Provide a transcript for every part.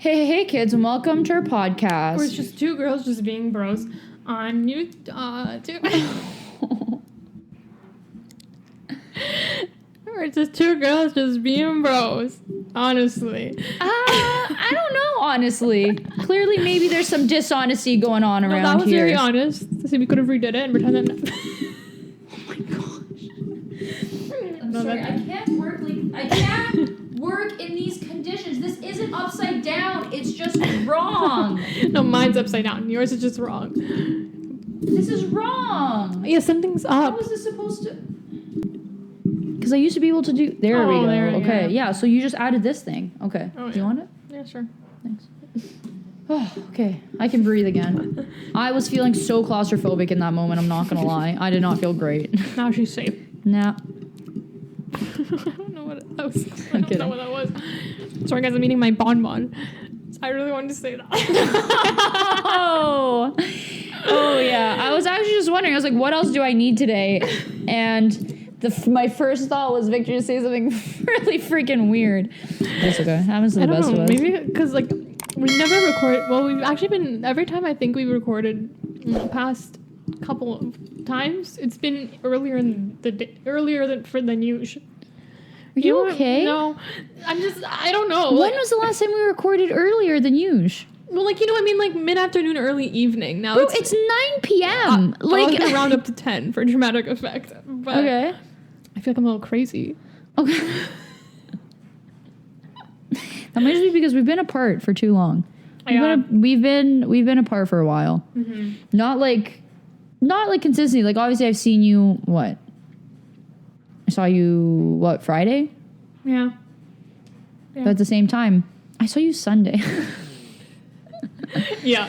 Hey, kids, and welcome to our podcast. Where it's just two girls just being bros on YouTube. Or it's just two girls just being bros, honestly. I don't know, honestly. Clearly, maybe there's some dishonesty going on around here. That was very honest. See, we could have redid it and pretended. Oh my gosh. I'm sorry, I can't work in these conditions. This isn't upside down. It's just wrong. No, mine's upside down. Yours is just wrong. This is wrong. Yeah, something's up. How is this supposed to... Because I used to be able to do... There we go. There, okay, yeah, so you just added this thing. Okay. Oh, do you want it? Yeah, sure. Thanks. Oh, okay. I can breathe again. I was feeling so claustrophobic in that moment, I'm not going to lie. I did not feel great. Now she's safe. Nah. I don't know what that was. I don't know what that was. Sorry, guys, I'm eating my bonbon. I really wanted to say that. Oh, yeah. I was actually just wondering. I was like, what else do I need today? And my first thought was Victor to say something really freaking weird. That's okay. Happens to the best of us. Maybe because like we never record. Well, we've actually been every time I think we've recorded in the past couple of times. It's been earlier in the day, than usual. Are you okay? No, I don't know. When was the last time we recorded earlier than usual? Well, like, I mean, like, mid-afternoon, early evening. Now Bro, it's 9 p.m. I was going to round up to 10 for dramatic effect. But okay. I feel like I'm a little crazy. Okay. That might just be because we've been apart for too long. We've been apart for a while. Mm-hmm. Not like consistently. Like, obviously, I've seen you, what? I saw you, Friday? Yeah. But at the same time, I saw you Sunday. Yeah.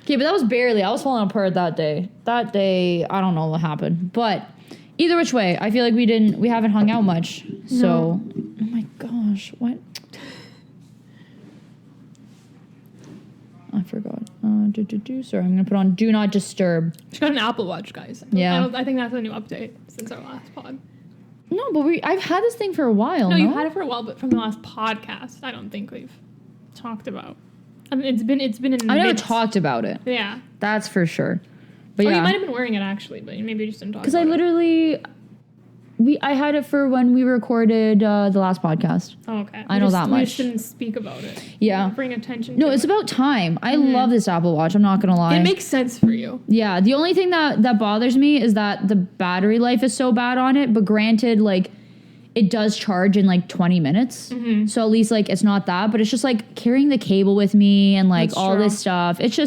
Okay, but that was barely. I was falling apart that day. That day, I don't know what happened. But either which way, I feel like we haven't hung out much. So, no. Oh my gosh, what? I forgot. Sorry, I'm gonna put on Do Not Disturb. She got an Apple Watch, guys. Yeah. I think that's a new update since our last pod. No, but I've had this thing for a while. No, you've had it for a while, but from the last podcast, I don't think we've talked about. I mean, it's been in. I never talked about it. Yeah, that's for sure. But yeah, you might have been wearing it actually, but maybe you just didn't talk. Because I had it for when we recorded the last podcast. Oh, okay. I know that much. We just didn't speak about it. Yeah. Bring attention. No, it's about time. I love this Apple Watch. I'm not gonna lie. It makes sense for you. Yeah. The only thing that bothers me is that the battery life is so bad on it. But granted, like, it does charge in like 20 minutes. Mm-hmm. So at least like it's not that. But it's just like carrying the cable with me and like all this stuff. It's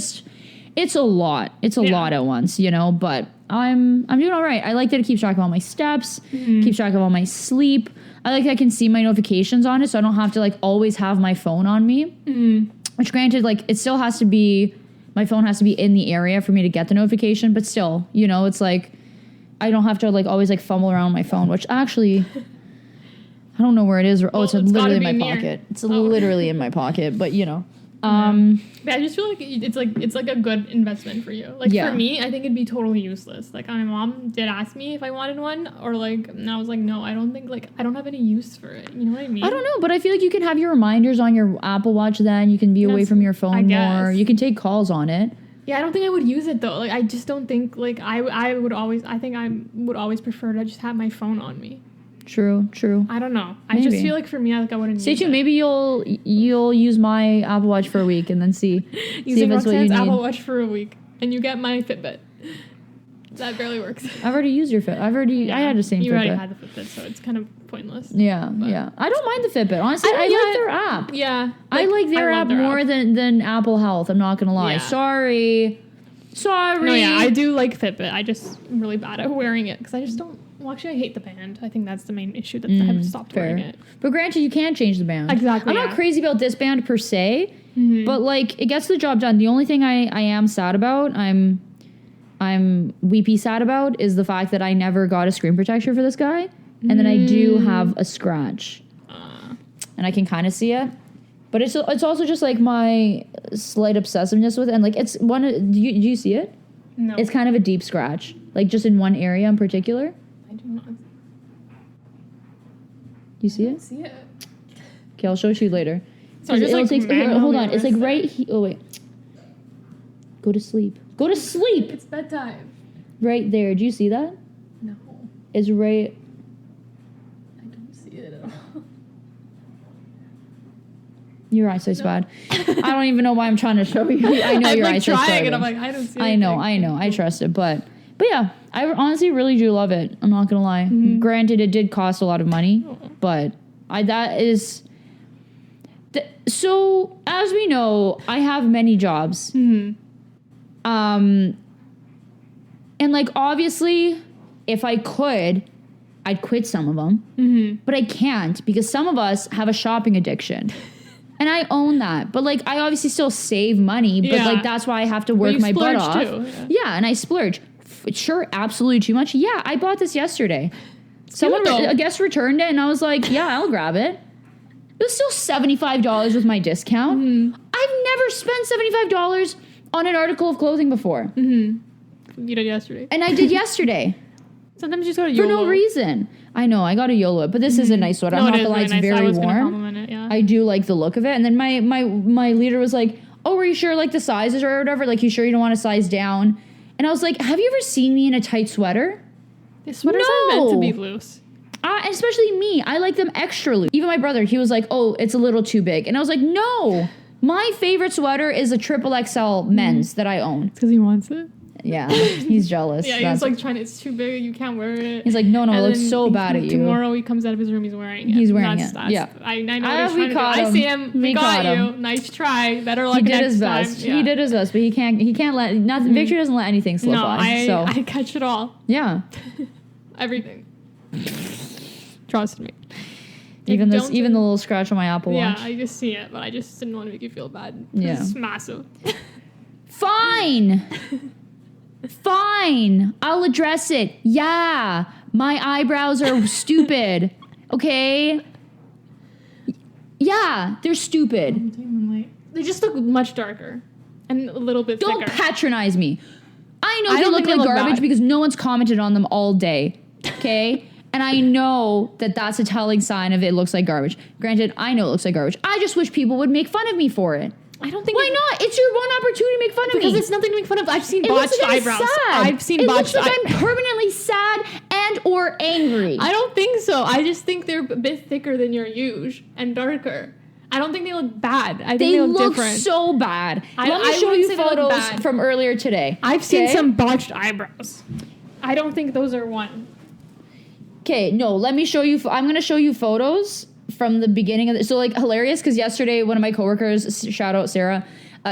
a lot. It's a lot at once, But I'm doing all right. I like that it keeps track of all my steps, keeps track of all my sleep. I like that I can see my notifications on it, so I don't have to like always have my phone on me. Mm-hmm. Which granted, like it still has to be, my phone has to be in the area for me to get the notification, but still, it's like I don't have to like always like fumble around my phone, which actually I don't know where it is. It's literally in my pocket. It's literally in my pocket, but But I just feel like it's like a good investment for you. Like for me, I think it'd be totally useless. Like my mom did ask me if I wanted one, or like, and I was like, no, I don't think I don't have any use for it. You know what I mean? I don't know, but I feel like you can have your reminders on your Apple Watch. Then you can be away from your phone more. You can take calls on it. Yeah, I don't think I would use it though. Like I just don't think like I would always prefer to just have my phone on me. True. I don't know. Maybe. I just feel like for me, I wouldn't. Stay tuned. Maybe you'll use my Apple Watch for a week and then see using if it's what you need. Apple Watch for a week, and you get my Fitbit. That barely works. I've already used your Fitbit. I had the same Fitbit. You already had the Fitbit, so it's kind of pointless. Yeah. I don't mind the Fitbit. Honestly, I like their app. Yeah. I like their app more than Apple Health. I'm not gonna lie. Yeah. Sorry. No, yeah, I do like Fitbit. I just am really bad at wearing it because I just don't. Well, actually, I hate the band. I think that's the main issue that I have stopped wearing it. But granted, you can change the band. Exactly. I'm not crazy about this band per se, but like it gets the job done. The only thing I am sad about, I'm weepy sad about, is the fact that I never got a screen protector for this guy, and then I do have a scratch, and I can kind of see it. But it's also just like my slight obsessiveness with it, and like it's one. Do you see it? No. It's kind of a deep scratch, like just in one area in particular. I do not. You see it? I see it. Okay, I'll show it to you later. So just like hold on. It's like right here. Oh, wait. Go to sleep. Go to sleep. It's bedtime. Right there. Do you see that? No. It's right. I don't see it at all. Your eyesight's bad. I don't even know why I'm trying to show you. I know your eyesight's bad. And I'm like, I don't see it. I know. I trust it. But yeah, I honestly really do love it. I'm not going to lie. Mm-hmm. Granted, it did cost a lot of money, but that is... So, as we know, I have many jobs. Mm-hmm. And like, obviously, if I could, I'd quit some of them. Mm-hmm. But I can't because some of us have a shopping addiction. And I own that. But like, I obviously still save money. But like, that's why I have to work my butt off. Too. Yeah, and I splurge. Sure, absolutely too much. Yeah, I bought this yesterday. A guest returned it and I was like, yeah, I'll grab it. It was still $75 with my discount. Mm-hmm. I've never spent $75 on an article of clothing before. Mm-hmm. You did yesterday. And I did yesterday. Sometimes you just gotta YOLO. For no reason. I know, I got a YOLO it, but this is a nice sweater. I'm not gonna lie, it's very warm. It, yeah. I do like the look of it. And then my leader was like, oh, were you sure like the sizes or whatever? Like, you sure you don't want to size down? And I was like, have you ever seen me in a tight sweater? The sweaters are meant to be loose. Especially me. I like them extra loose. Even my brother, he was like, oh, it's a little too big. And I was like, no. My favorite sweater is a XXL men's that I own. Because he wants it? Yeah. He's jealous. Yeah, he's like it's too big. You can't wear it. He's like, no, it looks so bad at you. Tomorrow he comes out of his room, he's wearing it. He's wearing it. Yeah. I know what he's trying to do. I see him. We got you. Nice try. Better luck next time. He did his best. Yeah. He did his best, but he can't let, nothing. Victor doesn't let anything slip by. So I catch it all. Yeah. Everything. Trust me. Even the little scratch on my Apple Watch. Yeah, I just see it, but I just didn't want to make you feel bad. Yeah. It's massive. Fine. Fine. I'll address it. Yeah. My eyebrows are stupid. Okay? Yeah, they're stupid. They just look much darker and a little bit thicker. Don't patronize me. I know they look like garbage because no one's commented on them all day. Okay? And I know that that's a telling sign of it looks like garbage. Granted, I know it looks like garbage. I just wish people would make fun of me for it. I don't think... Why not? It's your one opportunity to make fun of me. Because it's nothing to make fun of. I've seen botched eyebrows. I've seen botched eyebrows. It looks like I'm permanently sad and or angry. I don't think so. I just think they're a bit thicker than your usual and darker. I don't think they look bad. I think they look different. So bad. Let me show you photos from earlier today. I've seen some botched eyebrows. I don't think those are one. Okay, no, let me show you. I'm going to show you photos from the beginning of it. So, like, hilarious, because yesterday one of my coworkers, shout out Sarah,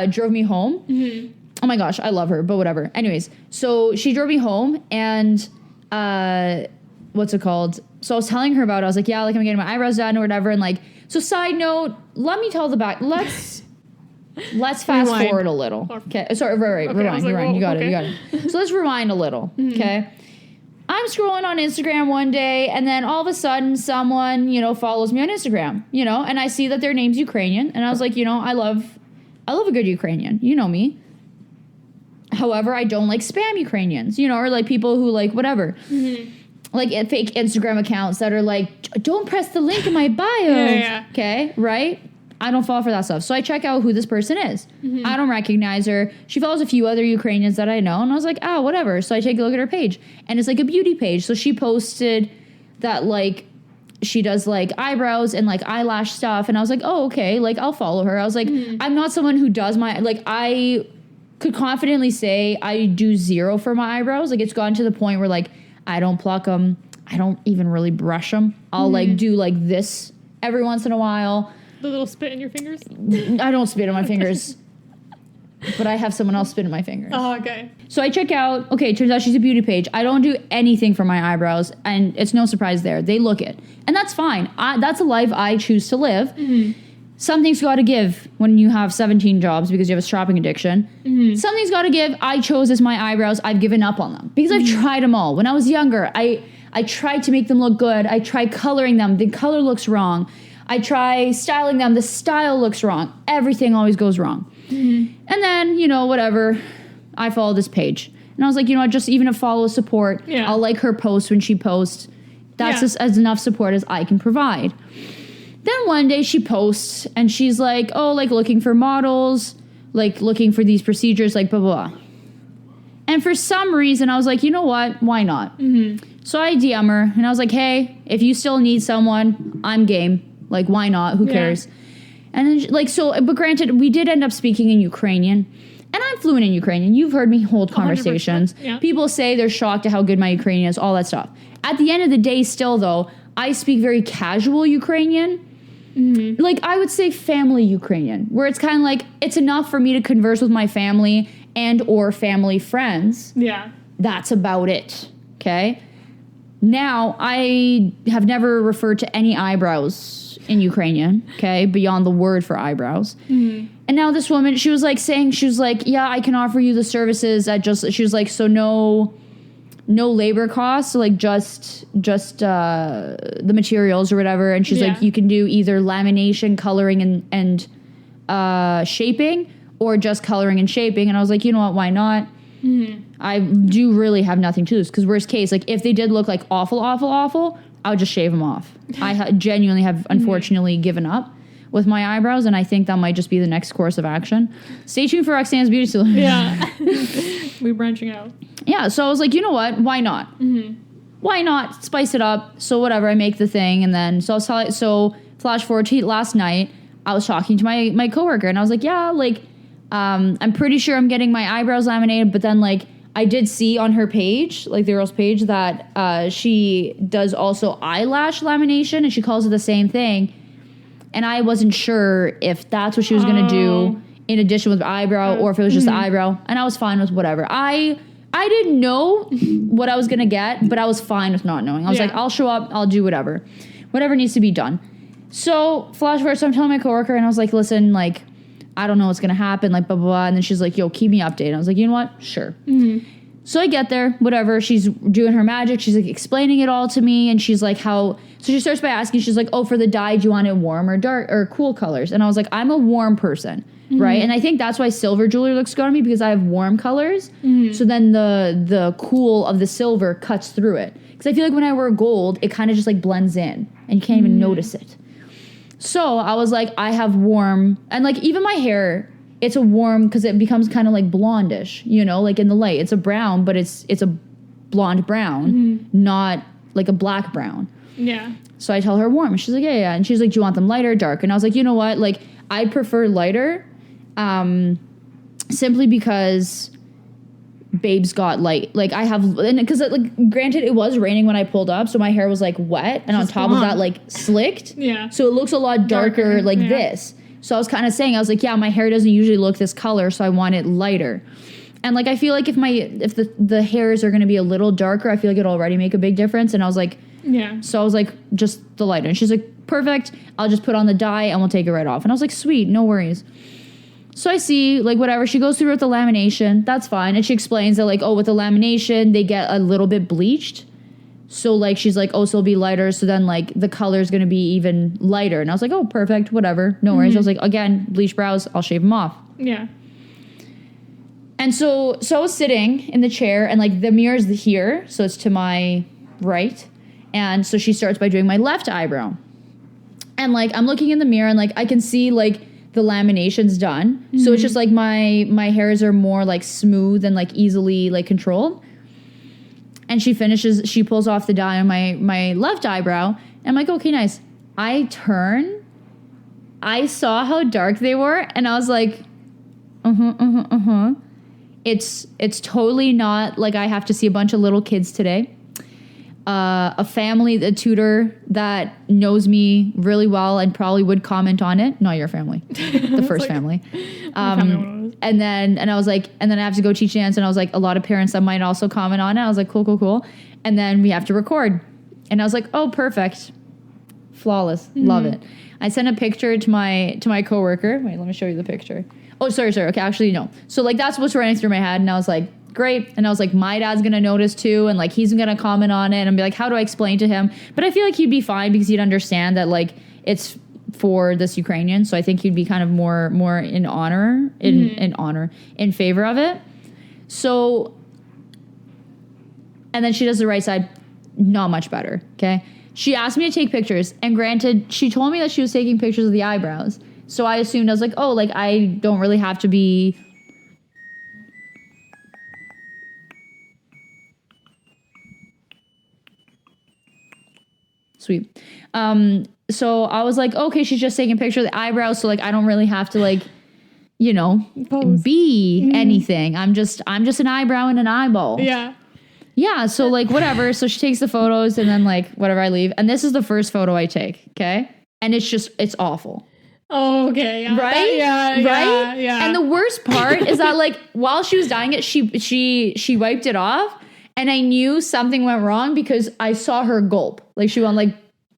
drove me home. Mm-hmm. Oh my gosh, I love her, but whatever. Anyways, so she drove me home, and what's it called? So I was telling her about it. I was like, yeah, like, I'm getting my eyebrows done or whatever. And like, so side note, let me tell the back. Let's fast forward a little. Okay, sorry, right. Okay, rewind. You got it. So let's rewind a little. Mm-hmm. Okay. I'm scrolling on Instagram one day, and then all of a sudden someone, follows me on Instagram, and I see that their name's Ukrainian, and I was like, I love a good Ukrainian. You know me. However, I don't like spam Ukrainians, or like people who like whatever. Mm-hmm. Like fake Instagram accounts that are like, don't press the link in my bio. Yeah. Okay, right? I don't fall for that stuff. So I check out who this person is. Mm-hmm. I don't recognize her. She follows a few other Ukrainians that I know. And I was like, oh, whatever. So I take a look at her page. And it's like a beauty page. So she posted that like she does like eyebrows and like eyelash stuff. And I was like, oh, okay. Like I'll follow her. I was like, I'm not someone who does I could confidently say I do 0 for my eyebrows. Like it's gotten to the point where like I don't pluck them. I don't even really brush them. I'll like do like this every once in a while. The little spit in your fingers? I don't spit on my fingers. But I have someone else spit in my fingers. Oh, okay. So I check out, okay, turns out she's a beauty page. I don't do anything for my eyebrows, and it's no surprise there. They look it. And that's fine. That's a life I choose to live. Mm-hmm. Something's got to give when you have 17 jobs because you have a shopping addiction. Mm-hmm. Something's got to give. I chose as my eyebrows. I've given up on them because I've tried them all. When I was younger, I tried to make them look good. I tried coloring them. The color looks wrong. I try styling them. The style looks wrong. Everything always goes wrong. Mm-hmm. And then, whatever, I follow this page. And I was like, just even a follow support. Yeah. I'll like her post when she posts. That's just as enough support as I can provide. Then one day she posts and she's like, oh, like looking for models, like looking for these procedures, like blah, blah, blah. And for some reason, I was like, you know what? Why not? So I DM her and I was like, hey, if you still need someone, I'm game. Like, why not? Who cares? And then, but granted, we did end up speaking in Ukrainian. And I'm fluent in Ukrainian. You've heard me hold conversations. Yeah. People say they're shocked at how good my Ukrainian is, all that stuff. At the end of the day, still, though, I speak very casual Ukrainian. Like, I would say family Ukrainian, where it's kind of like, it's enough for me to converse with my family and or family friends. Yeah. That's about it. Okay? Now, I have never referred to any eyebrows in Ukrainian, okay, beyond the word for eyebrows. And now this woman, she was like, yeah, I can offer you the services at she was like, so no labor costs, so like just the materials or whatever. And she's like, you can do either lamination, coloring, and shaping, or just coloring and shaping. And I was like, you know what, why not? I do really have nothing to lose, because worst case, like if they did look like awful, I would just shave them off. I genuinely have unfortunately given up with my eyebrows, and I think that might just be the next course of action. Stay tuned for Roxanne's Beauty Solution. Yeah. We're branching out. Yeah, so I was like, you know what? Why not? Why not? Spice it up. So whatever, I make the thing, and then, so flash forward to last night, I was talking to my coworker, and I was like, yeah, like, I'm pretty sure I'm getting my eyebrows laminated, but then, like, I did see on her page, like the girl's page, that she does also eyelash lamination, and she calls it the same thing. And I wasn't sure if that's what she was going to do in addition with eyebrow, or if it was just the eyebrow. And I was fine with whatever. I didn't know what I was going to get, but I was fine with not knowing. I was like, I'll show up, I'll do whatever needs to be done. So flash forward, so I'm telling my coworker, and I was like, listen, like, I don't know what's going to happen, like, blah, blah, blah. And then she's like, yo, keep me updated. I was like, you know what? Sure. So I get there, whatever. She's doing her magic. She's like explaining it all to me. And she's like, so she starts by asking, she's like, oh, for the dye, do you want it warm or dark or cool colors? And I was like, I'm a warm person, right? And I think that's why silver jewelry looks good on me, because I have warm colors. So then the cool of the silver cuts through it. Because I feel like when I wear gold, it kind of just like blends in and you can't even notice it. So I was like, I have warm, and like even my hair, it's a warm, because it becomes kind of like blondish, you know, like in the light. It's a brown, but it's a blonde brown, not like a black brown. Yeah. So I tell her warm. She's like, yeah. And she's like, do you want them lighter or dark? And I was like, you know what? Like, I prefer lighter, simply because babes got light. Like, I have, because like, granted, it was raining when I pulled up, so my hair was like wet, and on top of that, like slicked. Yeah. So it looks a lot darker like this. So I was kind of saying, I was like, yeah, my hair doesn't usually look this color, so I want it lighter. And like, I feel like if the hairs are going to be a little darker, I feel like it'll already make a big difference. And I was like, yeah. So I was like, just the lighter. And she's like, perfect. I'll just put on the dye and we'll take it right off. And I was like, sweet, no worries. So I see, like, whatever. She goes through with the lamination. That's fine. And she explains that, like, oh, with the lamination, they get a little bit bleached. So, like, she's like, oh, so it'll be lighter. So then, like, the color's going to be even lighter. And I was like, oh, perfect. Whatever. No worries. I was like, again, bleach brows. I'll shave them off. Yeah. And so I was sitting in the chair, and, like, the mirror's here. So it's to my right. And so she starts by doing my left eyebrow. And, like, I'm looking in the mirror, and, like, I can see, like, the lamination's done. So it's just, like, my hairs are more, like, smooth and, like, easily, like, controlled. And she pulls off the dye on my left eyebrow. And I'm like, okay, nice. I turn. I saw how dark they were. And I was like, It's totally not like I have to see a bunch of little kids today. A family, a tutor that knows me really well and probably would comment on it. Not your family. The first family. And I was like, and then I have to go teach dance, and I was like, a lot of parents that might also comment on it. I was like, cool. And then we have to record. And I was like, oh, perfect. Flawless. Love it. I sent a picture to my coworker. Wait, let me show you the picture. Oh, sorry. Okay, actually, no. So, like, that's what's running through my head. And I was like, great. And I was like, my dad's going to notice too. And, like, he's going to comment on it and be like, how do I explain to him? But I feel like he'd be fine because he'd understand that, like, it's for this Ukrainian. So I think he'd be kind of more in honor, in favor of it. So, and then she does the right side, not much better. Okay. she asked me to take pictures. And granted, she told me that she was taking pictures of the eyebrows. So I assumed, I was like, oh, like, I don't really have to be... Sweet. So I was like, okay, she's just taking a picture of the eyebrows. So, like, I don't really have to, like, you know, be anything. I'm just an eyebrow and an eyeball. Yeah. Yeah, so, like, whatever. So she takes the photos and then, like, whatever, I leave. And this is the first photo I take, okay? And it's awful. Oh, okay. Yeah. Right? Yeah. And the worst part is that, like, while she was dyeing it, she wiped it off. And I knew something went wrong because I saw her gulp. Like, she went, like...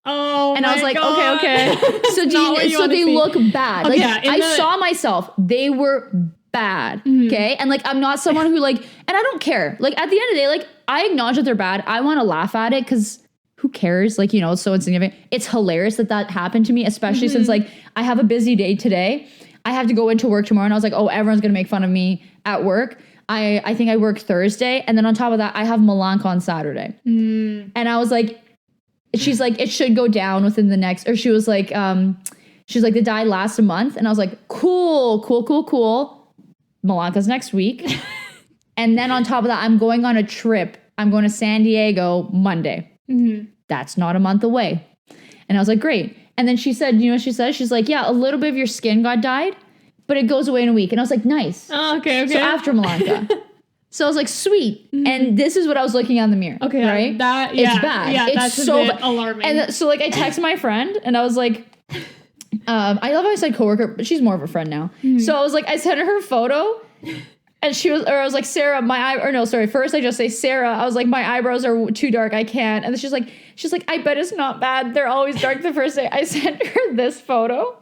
Oh, and I was like, God. okay. So they look bad. Okay, like, I saw myself. They were bad, okay? And, like, I'm not someone who, like... And I don't care. Like, at the end of the day, like, I acknowledge that they're bad. I want to laugh at it because who cares? Like, you know, it's so insignificant. It's hilarious that happened to me, especially since, like, I have a busy day today. I have to go into work tomorrow. And I was like, oh, everyone's going to make fun of me at work. I think I work Thursday. And then on top of that, I have Malanka on Saturday. And I was like, she's like, it should go down within the next, or she was like, the dye lasts a month. And I was like, cool. Malanka's next week. And then on top of that, I'm going on a trip. I'm going to San Diego Monday. That's not a month away. And I was like, great. And then she said, you know what she said? She's like, yeah, a little bit of your skin got dyed, but it goes away in a week. And I was like, nice. Oh, okay. So after Malanka. So I was like, sweet. And this is what I was looking on the mirror. Okay. Right? It's bad. Yeah, it's that's so a bit alarming. And so, like, I texted my friend and I was like, I love how I said coworker, but she's more of a friend now. So I was like, I sent her photo and I was like, Sarah, first I just say, Sarah, I was like, my eyebrows are too dark. I can't. And then she's like, I bet it's not bad. They're always dark the first day. I sent her this photo.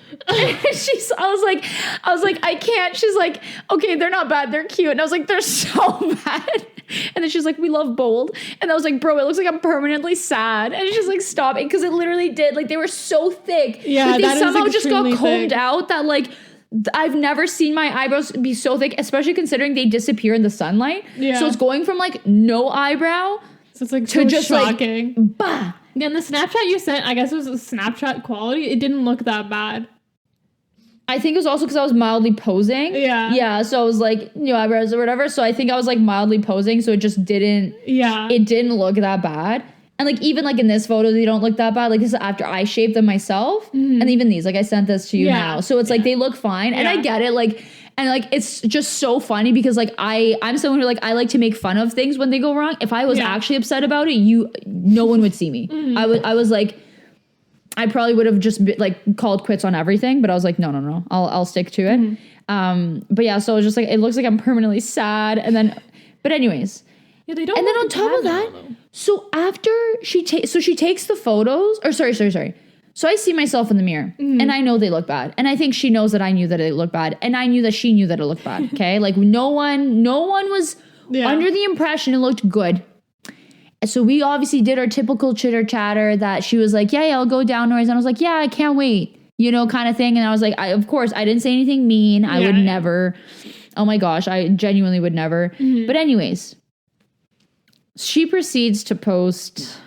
And I was like, I can't. She's like, okay, they're not bad. They're cute. And I was like, they're so bad. And then she's like, we love bold. And I was like, bro, it looks like I'm permanently sad. And she's like, stop it. Because it literally did. Like, they were so thick. Yeah, like, they somehow just got combed thick. out that, like, I've never seen my eyebrows be so thick, especially considering they disappear in the sunlight. Yeah. So it's going from, like, no eyebrow so it's like to so just shocking. Like, bah. Yeah, and the Snapchat you sent, I guess it was a Snapchat quality. It didn't look that bad. I think it was also because I was mildly posing. Yeah. Yeah, so I was like, new eyebrows or whatever. So I think I was, like, mildly posing, so it just didn't... Yeah. It didn't look that bad. And, like, even, like, in this photo, they don't look that bad. Like, this is after I shaved them myself. And even these, like, I sent this to you now. So it's, like, they look fine. And I get it, like... And, like, it's just so funny because, like, I'm someone who, like, I like to make fun of things when they go wrong. If I was actually upset about it, no one would see me. I was, like... I probably would have just like called quits on everything, but I was like, no, I'll stick to it. But yeah, so it was just like, it looks like I'm permanently sad. And then, but anyways. Yeah, they don't. And then on top of that, so after she takes the photos, or sorry. So I see myself in the mirror and I know they look bad. And I think she knows that I knew that it looked bad. And I knew that she knew that it looked bad. Okay. Like no one was under the impression it looked good. So we obviously did our typical chitter chatter that she was like, yeah, I'll go down noise. And I was like, yeah, I can't wait, you know, kind of thing. And I was like, of course, I didn't say anything mean. I would never. Oh my gosh, I genuinely would never. But anyways, she proceeds to post.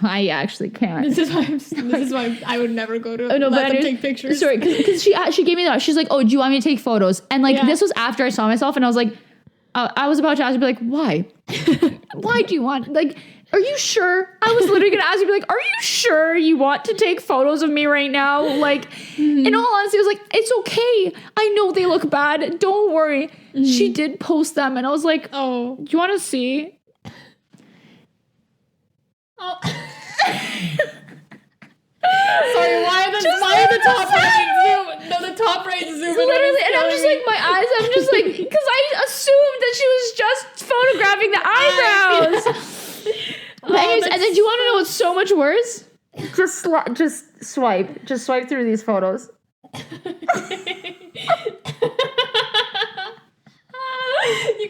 I actually can't. This is why I would never go to let them take pictures. Sorry, because she gave me that. She's like, oh, do you want me to take photos? And like this was after I saw myself, and I was like, I was about to ask you, be like, why? Why do you want, like, are you sure? I was literally going to ask you, be like, are you sure you want to take photos of me right now? Like, in all honesty, I was like, it's okay. I know they look bad. Don't worry. She did post them, and I was like, oh, do you want to see? Oh. Sorry, why the top right zoom? No, the top right zoom. Literally, and I'm just like, my eyes, I'm just like, because I assumed that she was just photographing the eyebrows. Anyways, and then do you want to know what's so much worse? Just swipe through these photos. You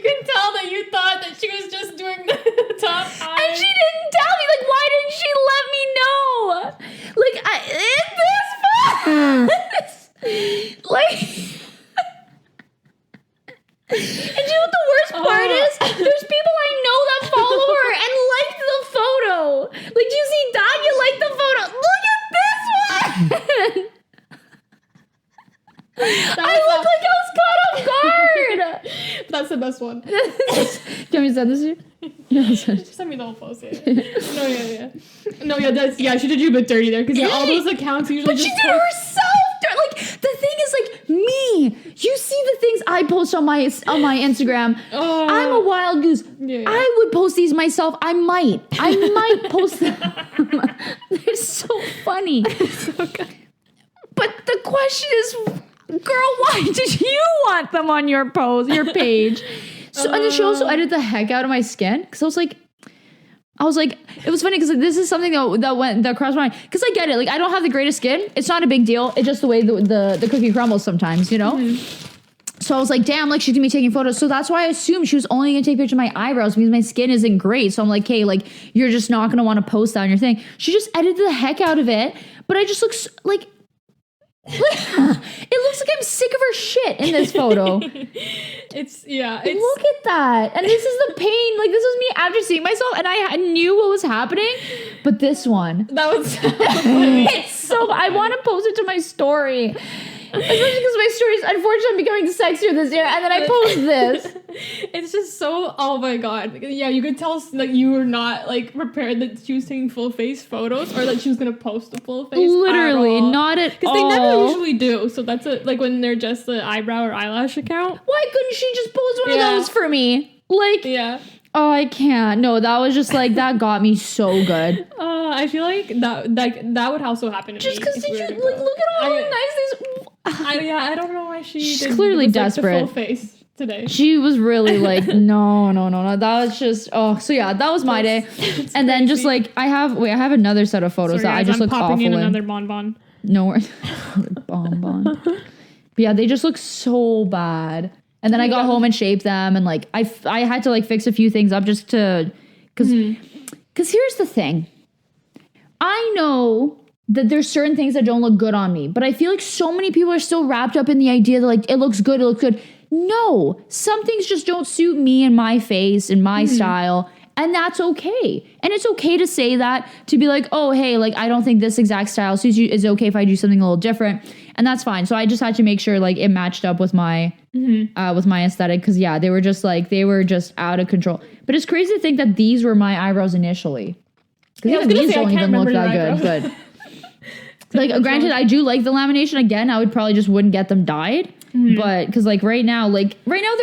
can tell that you thought that she was just doing the top eye. And she didn't tell me. Like, why didn't she let me know? Like, like, and you know what the worst part is? There's people I know that follow her and liked the photo. the best one. Can we send this to you? Just send me the whole post. Yeah. No, that's she did you a bit dirty there because all those accounts usually. But she did it herself. Like the thing is, like me. You see the things I post on my Instagram. I'm a wild goose. Yeah. I would post these myself. I might post them. They're so funny. So good. But the question is, girl, why did you want them on your page? So and then she also edited the heck out of my skin because I was like, it was funny because this is something that crossed my mind because I get it. Like I don't have the greatest skin. It's not a big deal. It's just the way the cookie crumbles sometimes, you know. Mm-hmm. So I was like, damn, like she's gonna be taking photos. So that's why I assumed she was only gonna take pictures of my eyebrows because my skin isn't great. So I'm like, hey, like you're just not gonna want to post that on your thing. She just edited the heck out of it, but I just look like. It looks like I'm sick of her shit in this photo. Look at that. And this is the pain. Like this was me after seeing myself and I knew what was happening. But this one. That was so funny. It's so I want to post it to my story. Especially because my story is unfortunately becoming sexier this year, and then I post this. It's just so, oh my god. Yeah, you could tell that you were not like prepared that she was taking full face photos or that she was gonna post a full face. Literally, not at all. Because they never usually do. So that's like when they're just the eyebrow or eyelash account. Why couldn't she just post one of those for me? Like, oh, I can't. No, that was just like that got me so good. I feel like that would also happen to just me. Just because look at all how nice these. I don't know why she's clearly desperate. Like, the full face today. She was really like, no. That was just so yeah, that was my day. And crazy. Then just like I have another set of photos that I just look awful in. Another bonbon. No worries. bonbon. But yeah, they just look so bad. And then I got home and shaped them, and like I had to like fix a few things up just to because here's the thing. I know that there's certain things that don't look good on me, but I feel like so many people are still wrapped up in the idea that like it looks good. No, some things just don't suit me and my face and my style, and that's okay. And it's okay to say that, to be like, oh, hey, like I don't think this exact style suits you. It's okay if I do something a little different, and that's fine. So I just had to make sure like it matched up with my aesthetic, because they were just out of control. But it's crazy to think that these were my eyebrows initially. Because these don't even look that good, but. Like, granted, I do like the lamination. Again, I would probably just wouldn't get them dyed. But, because, like, right now they're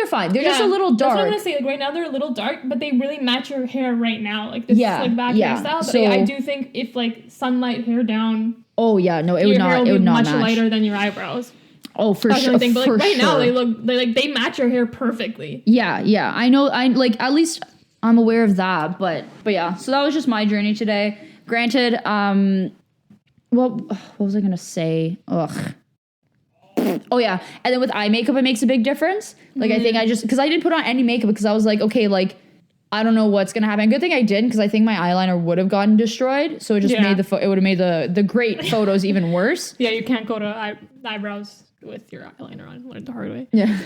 fine. They're just a little dark. That's what I'm going to say. Like, right now they're a little dark, but they really match your hair right now. Like, this is, like, back hairstyle. But so, I do think if, like, sunlight hair down... Oh, yeah. No, it would not much match. Lighter than your eyebrows. Oh, for sure. But, like, right now, they match your hair perfectly. Yeah. I know. At least I'm aware of that. But yeah. So that was just my journey today. Granted, well, what was I going to say? Ugh. Oh, yeah. And then with eye makeup, it makes a big difference. Like, I think because I didn't put on any makeup because I was like, okay, like, I don't know what's going to happen. Good thing I didn't, because I think my eyeliner would have gotten destroyed. So it just made it would have made the great photos even worse. Yeah, you can't go to eyebrows with your eyeliner on. Learned the hard way. Yeah.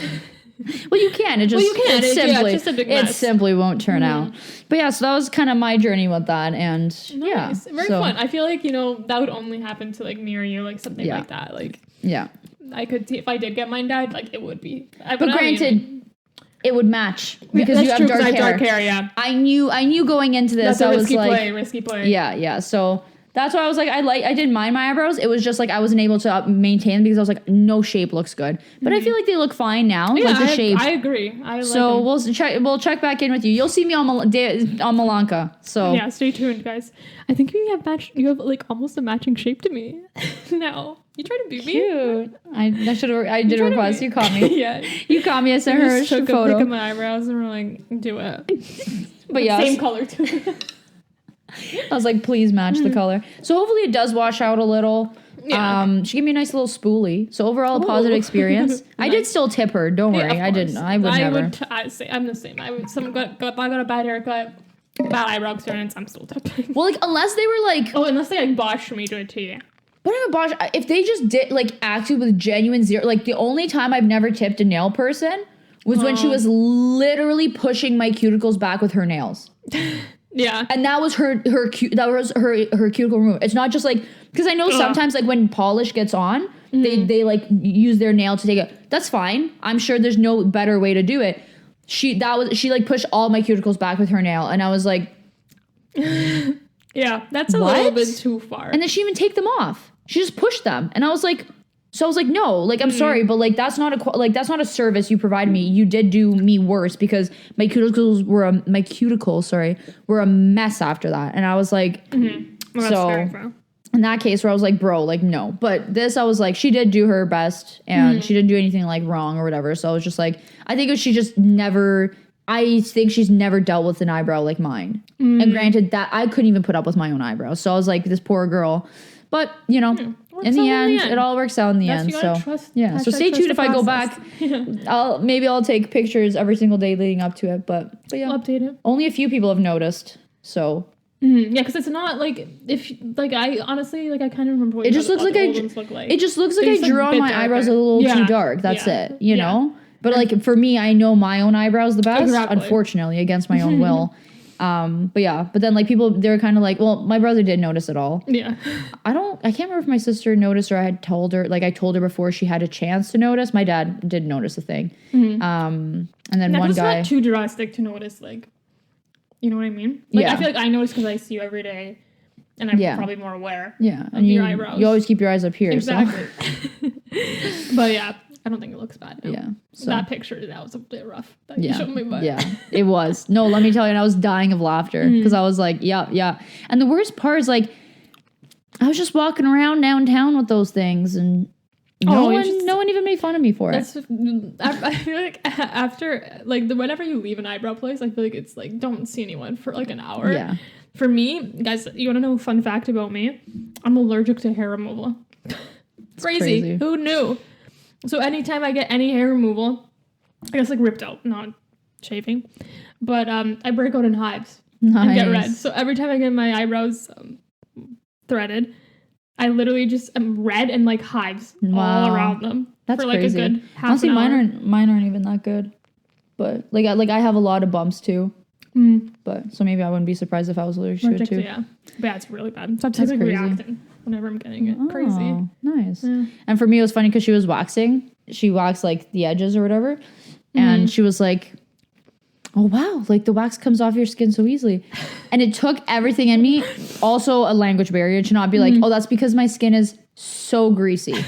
Well, you can. It just it's just a big mess. It simply won't turn out. But yeah, so that was kind of my journey with that, and nice. Very fun. I feel like that would only happen to like me or you, like something like that. Like I could if I did get mine dyed, like it would be. But granted, it would match because you have dark hair. Yeah, I knew going into this. That's risky play. Yeah. So. That's why I was like, I didn't mind my eyebrows. It was just like I wasn't able to maintain them because I was like, no shape looks good. But I feel like they look fine now. Yeah, like the shape. I agree. So we'll check back in with you. You'll see me on Malanka. So yeah, stay tuned, guys. I think you have like almost a matching shape to me. No, you trying to beat me? Cute. I did a request. You caught me. Yeah, you caught me. I sent her a photo. A pic of my eyebrows and we're like, do it. But yeah, same color too. I was like, please match the color. So hopefully it does wash out a little. Yeah. She gave me a nice little spoolie. So overall, a positive experience. Nice. I did still tip her. Don't worry. I didn't. I would never. I'm the same. If I got a bad haircut, bad eyebrow experience, I'm still tipping. Well, like, unless they were like... Oh, unless they like Bosch me to a T. But I'm a Bosch. If they just did like acted with genuine zero... Like, the only time I've never tipped a nail person was when she was literally pushing my cuticles back with her nails. Yeah. And that was her cuticle removal. It's not just like, because I know sometimes like when polish gets on, they like use their nail to take it. That's fine. I'm sure there's no better way to do it. she like pushed all my cuticles back with her nail, and I was like, yeah, that's a little bit too far. And then she didn't even take them off. She just pushed them, and I was like, no, like, I'm sorry, but like that's not a service you provide me. You did do me worse because my cuticles were a mess after that, and I was like, well, so. In that case where I was like, bro, like, no. But this, I was like, she did do her best, and she didn't do anything like wrong or whatever. So I was just like, I think she's never dealt with an eyebrow like mine. And granted that I couldn't even put up with my own eyebrows. So I was like, this poor girl. But, you know, in the end, it all works out in the end. So yeah. So stay tuned if I go back. I'll take pictures every single day leading up to it. But yeah. I'll update it. Only a few people have noticed. So yeah, because it's not like I honestly I kind of remember what it just looks like it just looks like I drew on my eyebrows a little too dark. That's it, you know. But like for me, I know my own eyebrows the best. Unfortunately, against my own will. But then like people, they're kind of like, well, my brother did notice it all. Yeah. I can't remember if my sister noticed or I had told her. Like I told her before she had a chance to notice. My dad did notice a thing. And then one guy. It's not too drastic to notice, like. You know what I mean? Like, I feel like I notice because I see you every day, and I'm probably more aware. Yeah, of your eyebrows. You always keep your eyes up here. Exactly. So. But yeah, I don't think it looks bad. No. Yeah. So. That picture, that was a bit rough. That you showed me, but yeah, it was. No, let me tell you, and I was dying of laughter because I was like, yeah. And the worst part is like, I was just walking around downtown with those things, and no one even made fun of me for it. I feel like after whenever you leave an eyebrow place, I feel like it's like don't see anyone for like an hour. Yeah. For me, guys, you want to know a fun fact about me? I'm allergic to hair removal. Crazy. Who knew? So anytime I get any hair removal, I guess like ripped out, not shaving, but I break out in hives and get red. So every time I get my eyebrows threaded, I literally just am red and like hives all around them. That's for like crazy. A good half Honestly, an hour. mine aren't even that good. But like I have a lot of bumps too. But so maybe I wouldn't be surprised if I was allergic to it too. Yeah. But yeah, it's really bad. So I'm typically reacting whenever I'm getting it. Crazy. Nice. Yeah. And for me it was funny because she was waxing. She waxed like the edges or whatever. And she was like, oh wow, like the wax comes off your skin so easily. And it took everything in me, also a language barrier, to not be like, oh, that's because my skin is so greasy.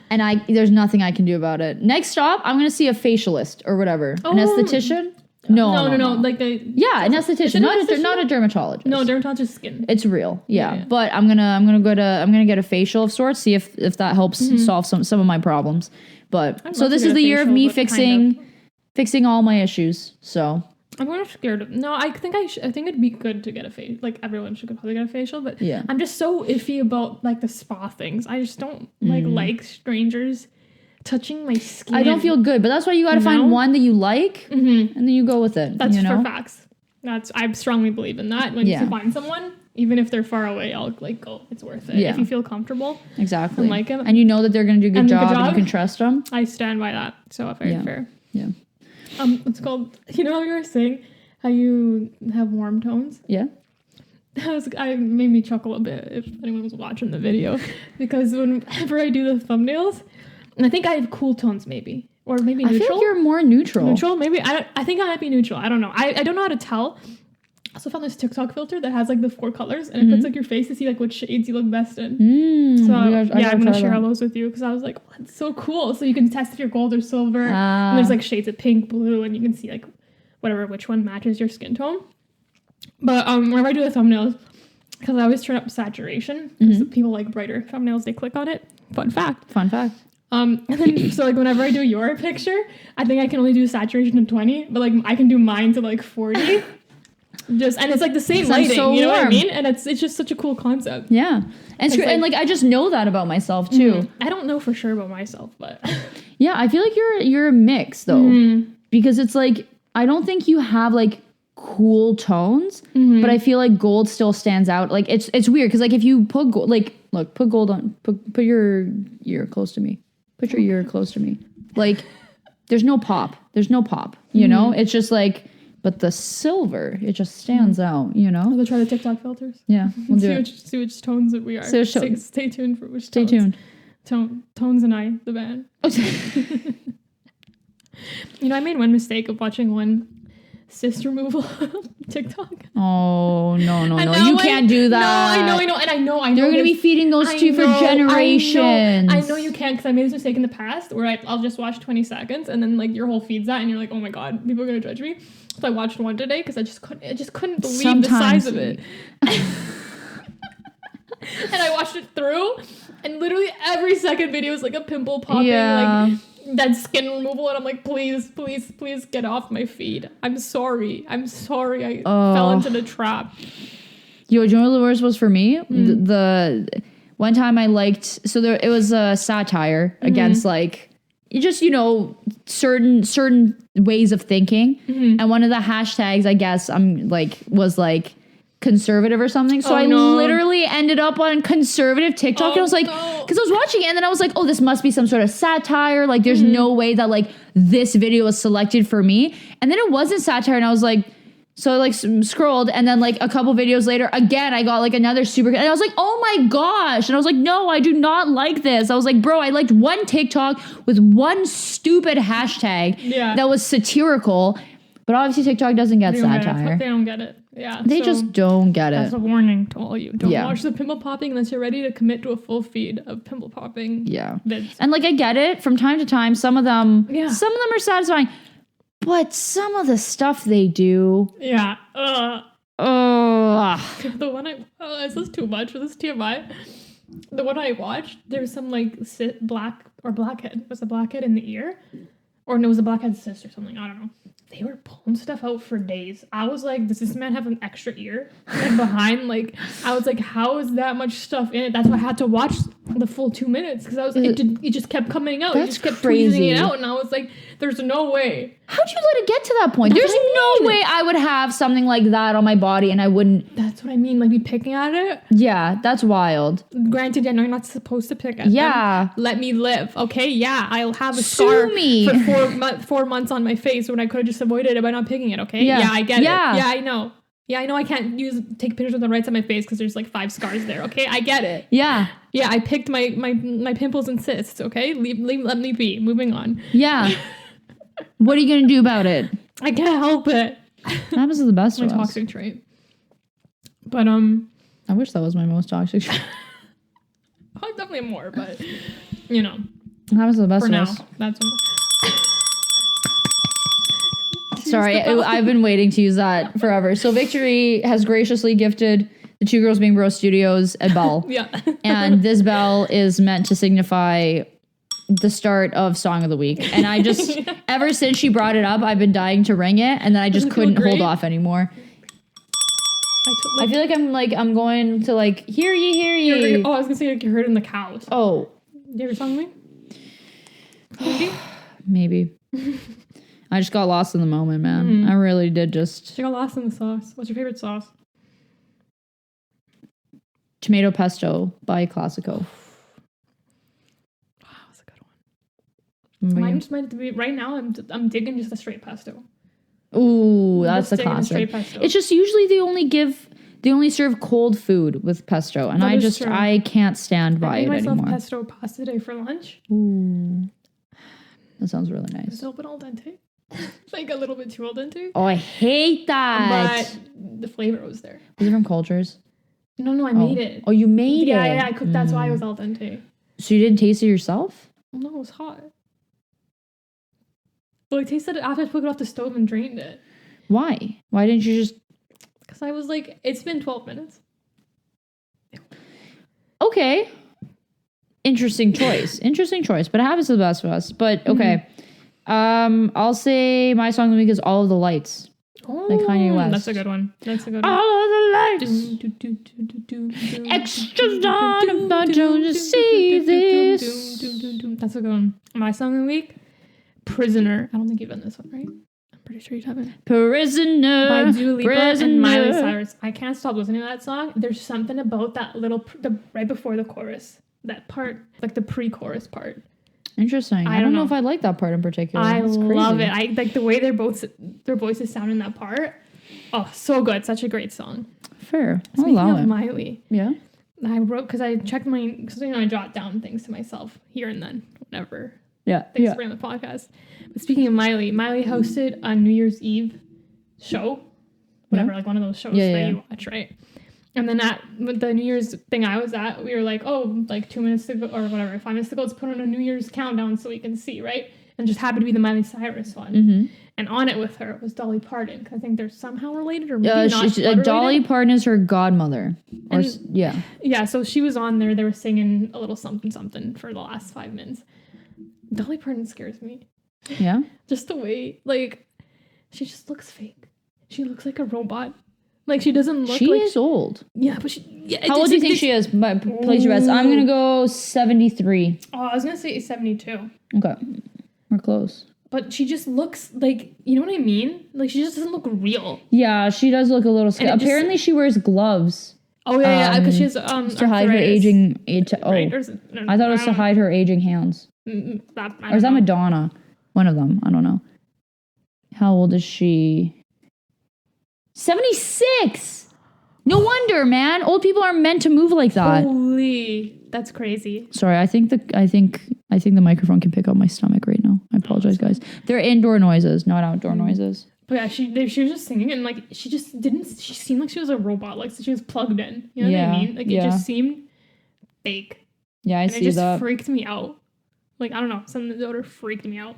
And there's nothing I can do about it. Next stop, I'm gonna see a facialist or whatever. An esthetician? No. Like an esthetician, not a dermatologist. No, dermatologist skin. It's real. Yeah. But I'm gonna get a facial of sorts, see if that helps solve some of my problems. But so this is the year of me fixing all my issues. So I'm kind of scared of. No, I think I think it'd be good to get a facial. Like everyone should probably get a facial, but I'm just so iffy about like the spa things. I just don't like strangers touching my skin. I don't feel good, but that's why you got to find one that you like, and then you go with it. That's for facts. I strongly believe in that. When you find someone, even if they're far away, I'll like go. It's worth it if you feel comfortable. Exactly. And like them, and you know that they're going to do a good job, and you can trust them. I stand by that. So very fair. Yeah. It's called. You know how you were saying how you have warm tones? Yeah. I made me chuckle a bit if anyone was watching the video because whenever I do the thumbnails, and I think I have cool tones maybe. Or maybe neutral. I feel like you're more neutral. Neutral, maybe. I think I might be neutral. I don't know. I don't know how to tell. I also found this TikTok filter that has like the 4 colors and it puts like your face to see like what shades you look best in. So I'm gonna share all those with you because I was like, oh, that's so cool. So you can test if you're gold or silver. And there's like shades of pink, blue, and you can see like which one matches your skin tone. But whenever I do the thumbnails, because I always turn up saturation, because people like brighter thumbnails, they click on it. Fun fact. And then, so like whenever I do your picture, I think I can only do saturation to 20, but like I can do mine to like 40. And it's like the same lighting, so you know what I mean? And it's just such a cool concept. Yeah. And like I just know that about myself too. I don't know for sure about myself, but yeah, I feel like you're a mix though. Because it's like I don't think you have like cool tones, but I feel like gold still stands out. Like it's weird because like if you put gold, like look, put gold on, put your ear close to me. Put your ear close to me. Like there's no pop, you know? It's just like, but the silver, it just stands out, you know? We'll try the TikTok filters. Yeah, we'll do see which tones that we are. Stay tuned for which tones. Stay tuned. Tones and I, the band. You know, I made one mistake of watching one cyst removal TikTok. Oh, no. You can't do that. No, I know. And I know. They're going to be feeding those to you for generations. I know you can't, because I made this mistake in the past where I'll just watch 20 seconds and then like your whole feed's that and you're like, oh my God, people are going to judge me. So I watched one today because I just couldn't believe the size of it. And I watched it through and literally every second video was like a pimple popping, like that skin removal, and I'm like, please get off my feed. I'm sorry I fell into the trap. Yo, do you know what the worst was for me? The one time I liked, so it was a satire against like just, you know, certain ways of thinking, and one of the hashtags, I guess, was like conservative or something. So I literally ended up on conservative TikTok, and I was like, because I was watching it and then I was like, oh, this must be some sort of satire. Like there's no way that like this video was selected for me. And then it wasn't satire, and I was like, so I like scrolled, and then like a couple videos later, again, I got like another super, and I was like, oh my gosh. And I was like, no, I do not like this. I was like, bro, I liked one TikTok with one stupid hashtag that was satirical, but obviously TikTok doesn't get satire. They don't get it. Yeah. They just don't get it. That's a warning to all you. Don't watch the pimple popping unless you're ready to commit to a full feed of pimple popping vids. And like, I get it from time to time. Some of them are satisfying, but some of the stuff they do. Yeah. The one is this too much? Was this TMI? The one I watched, there's some like blackhead. Was a blackhead in the ear? Or no, it was a blackhead cyst or something. I don't know. They were pulling stuff out for days. I was like, does this man have an extra ear? Like behind, like, I was like, how is that much stuff in it? That's why I had to watch the full 2 minutes, because it just kept coming out. It just kept tweezing it out, and I was like, there's no way. How'd you let it get to that point? There's no way I would have something like that on my body and I wouldn't. That's what I mean. Like, be picking at it. Yeah, that's wild. Granted, I know you're not supposed to pick at them. Let me live, okay? Yeah, I'll have a scar for 4 months on my face when I could have just avoided it by not picking it, okay? Yeah, I get it. Yeah, I know. Yeah, I know I can't take pictures with the right side of my face because there's like 5 scars there, okay? I get it. Yeah. Yeah, I picked my pimples and cysts, okay? Let me be. Moving on. Yeah. What are you going to do about it? I can't help it. That was the best my for us. Toxic trait. But, I wish that was my most toxic trait. Oh, definitely more, but, you know. That was the best for now. us. That's Sorry, I've been waiting to use that forever. So Victory has graciously gifted the 2GirlsBeingBros Studios a bell. And this bell is meant to signify the start of Song of the Week. And I just, ever since she brought it up, I've been dying to ring it. And then I just couldn't hold off anymore. I feel like I'm going to like, hear ye. Oh, I was going to say like you heard it in the cows. Oh. Did you ever song me? Maybe. I just got lost in the moment, man. I really did just. She got lost in the sauce. What's your favorite sauce? Tomato pesto by Classico. Wow, that's a good one. Mine just might be right now. I'm digging just a straight pesto. Ooh, that's the classic. It's just usually they only serve cold food with pesto, and I can't stand by it anymore. I made myself pesto pasta today for lunch. Ooh, that sounds really nice. It's a little bit al dente. Like a little bit too al dente. Oh, I hate that. But the flavor was there. Was it from Cultures? No, I made it. Oh, you made it? Yeah, I cooked. That's why it was al dente. So you didn't taste it yourself? No, it was hot. Well, I tasted it after I took it off the stove and drained it. Why? Why didn't you just... Because I was like, it's been 12 minutes. Okay. Interesting choice. But it happens to the best of us. But, okay. I'll say my song of the week is All of the Lights. Oh, by Kanye West. That's a good one. All of the lights. Extras on, but don't you see this? That's a good one. My song of the week? Prisoner. I don't think you've done this one, right? I'm pretty sure you haven't. Prisoner. By Dua Lipa and Miley Cyrus. I can't stop listening to that song. There's something about that the right before the chorus. That part, like the pre-chorus part. Interesting. I don't know if I like that part in particular. I love it. I like the way their voices sound in that part. Oh, so good. Such a great song. Fair. Speaking of Miley. Yeah. I wrote, because I checked because I jot down things to myself here and then, whatever. Thanks for being on the podcast. But speaking of Miley hosted a New Year's Eve show, whatever, like one of those shows that you watch, right? And then at the New Year's thing I was at, we were like, oh, like 2 minutes to go, or whatever, 5 minutes to go, let's put on a New Year's countdown so we can see, right? And just happened to be the Miley Cyrus one. Mm-hmm. And on it with her was Dolly Parton, because I think they're somehow related, or maybe not related. Dolly Parton is her godmother. Yeah, so she was on there. They were singing a little something something for the last 5 minutes. Dolly Parton scares me. Yeah? Just the way, like, she just looks fake. She looks like a robot. Like, she doesn't look She is old. Yeah, but she... Yeah, How old do you think she is? Place your bets. I'm going to go 73. Oh, I was going to say 72. Okay. We're close. But she just looks like... You know what I mean? Like, she just doesn't look real. Yeah, she does look a little scary. Apparently, she wears gloves. Oh, yeah, because she has... to hide her aging... Right? I thought it was to hide her aging hands. Or is that Madonna? One of them. I don't know. How old is she? 76! No wonder, man. Old people aren't meant to move like that. Holy, that's crazy. Sorry, I think the microphone can pick up my stomach right now. I apologize, guys. They're indoor noises, not outdoor noises. But yeah, she was just singing, and like she seemed like she was a robot, like so she was plugged in. You know what I mean? Like it just seemed fake. Yeah, I see that. And it just freaked me out. Like, I don't know, something about her freaked me out.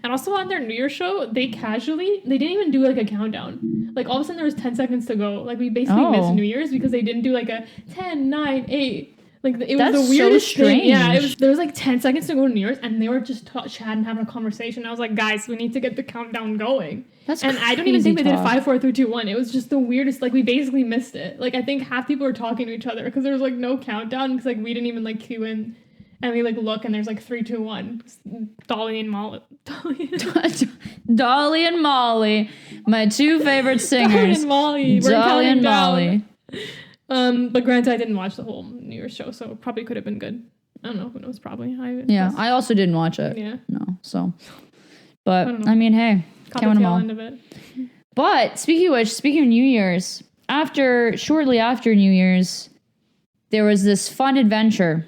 And also on their New Year's show, they didn't even do like a countdown. Like all of a sudden there was 10 seconds to go. Like we basically missed New Year's because they didn't do like a 10, 9, 8. Like it was the weirdest thing. Yeah, there was like 10 seconds to go to New Year's and they were just chatting, having a conversation. I was like, guys, we need to get the countdown going. And I don't even think they did 5, 4, 3, 2, 1. It was just the weirdest. Like we basically missed it. Like I think half people were talking to each other because there was like no countdown because like we didn't even like cue in. And we like look and there's like 3, 2, 1. Dolly and Molly. Dolly and Molly, my two favorite singers. Dolly and Molly. Dolly and Molly. But granted, I didn't watch the whole New Year's show, so it probably could have been good. I don't know. Who knows? Probably. I also didn't watch it. Yeah. No. So, but I mean, hey, count them all. End of it. But speaking of New Year's, shortly after New Year's, there was this fun adventure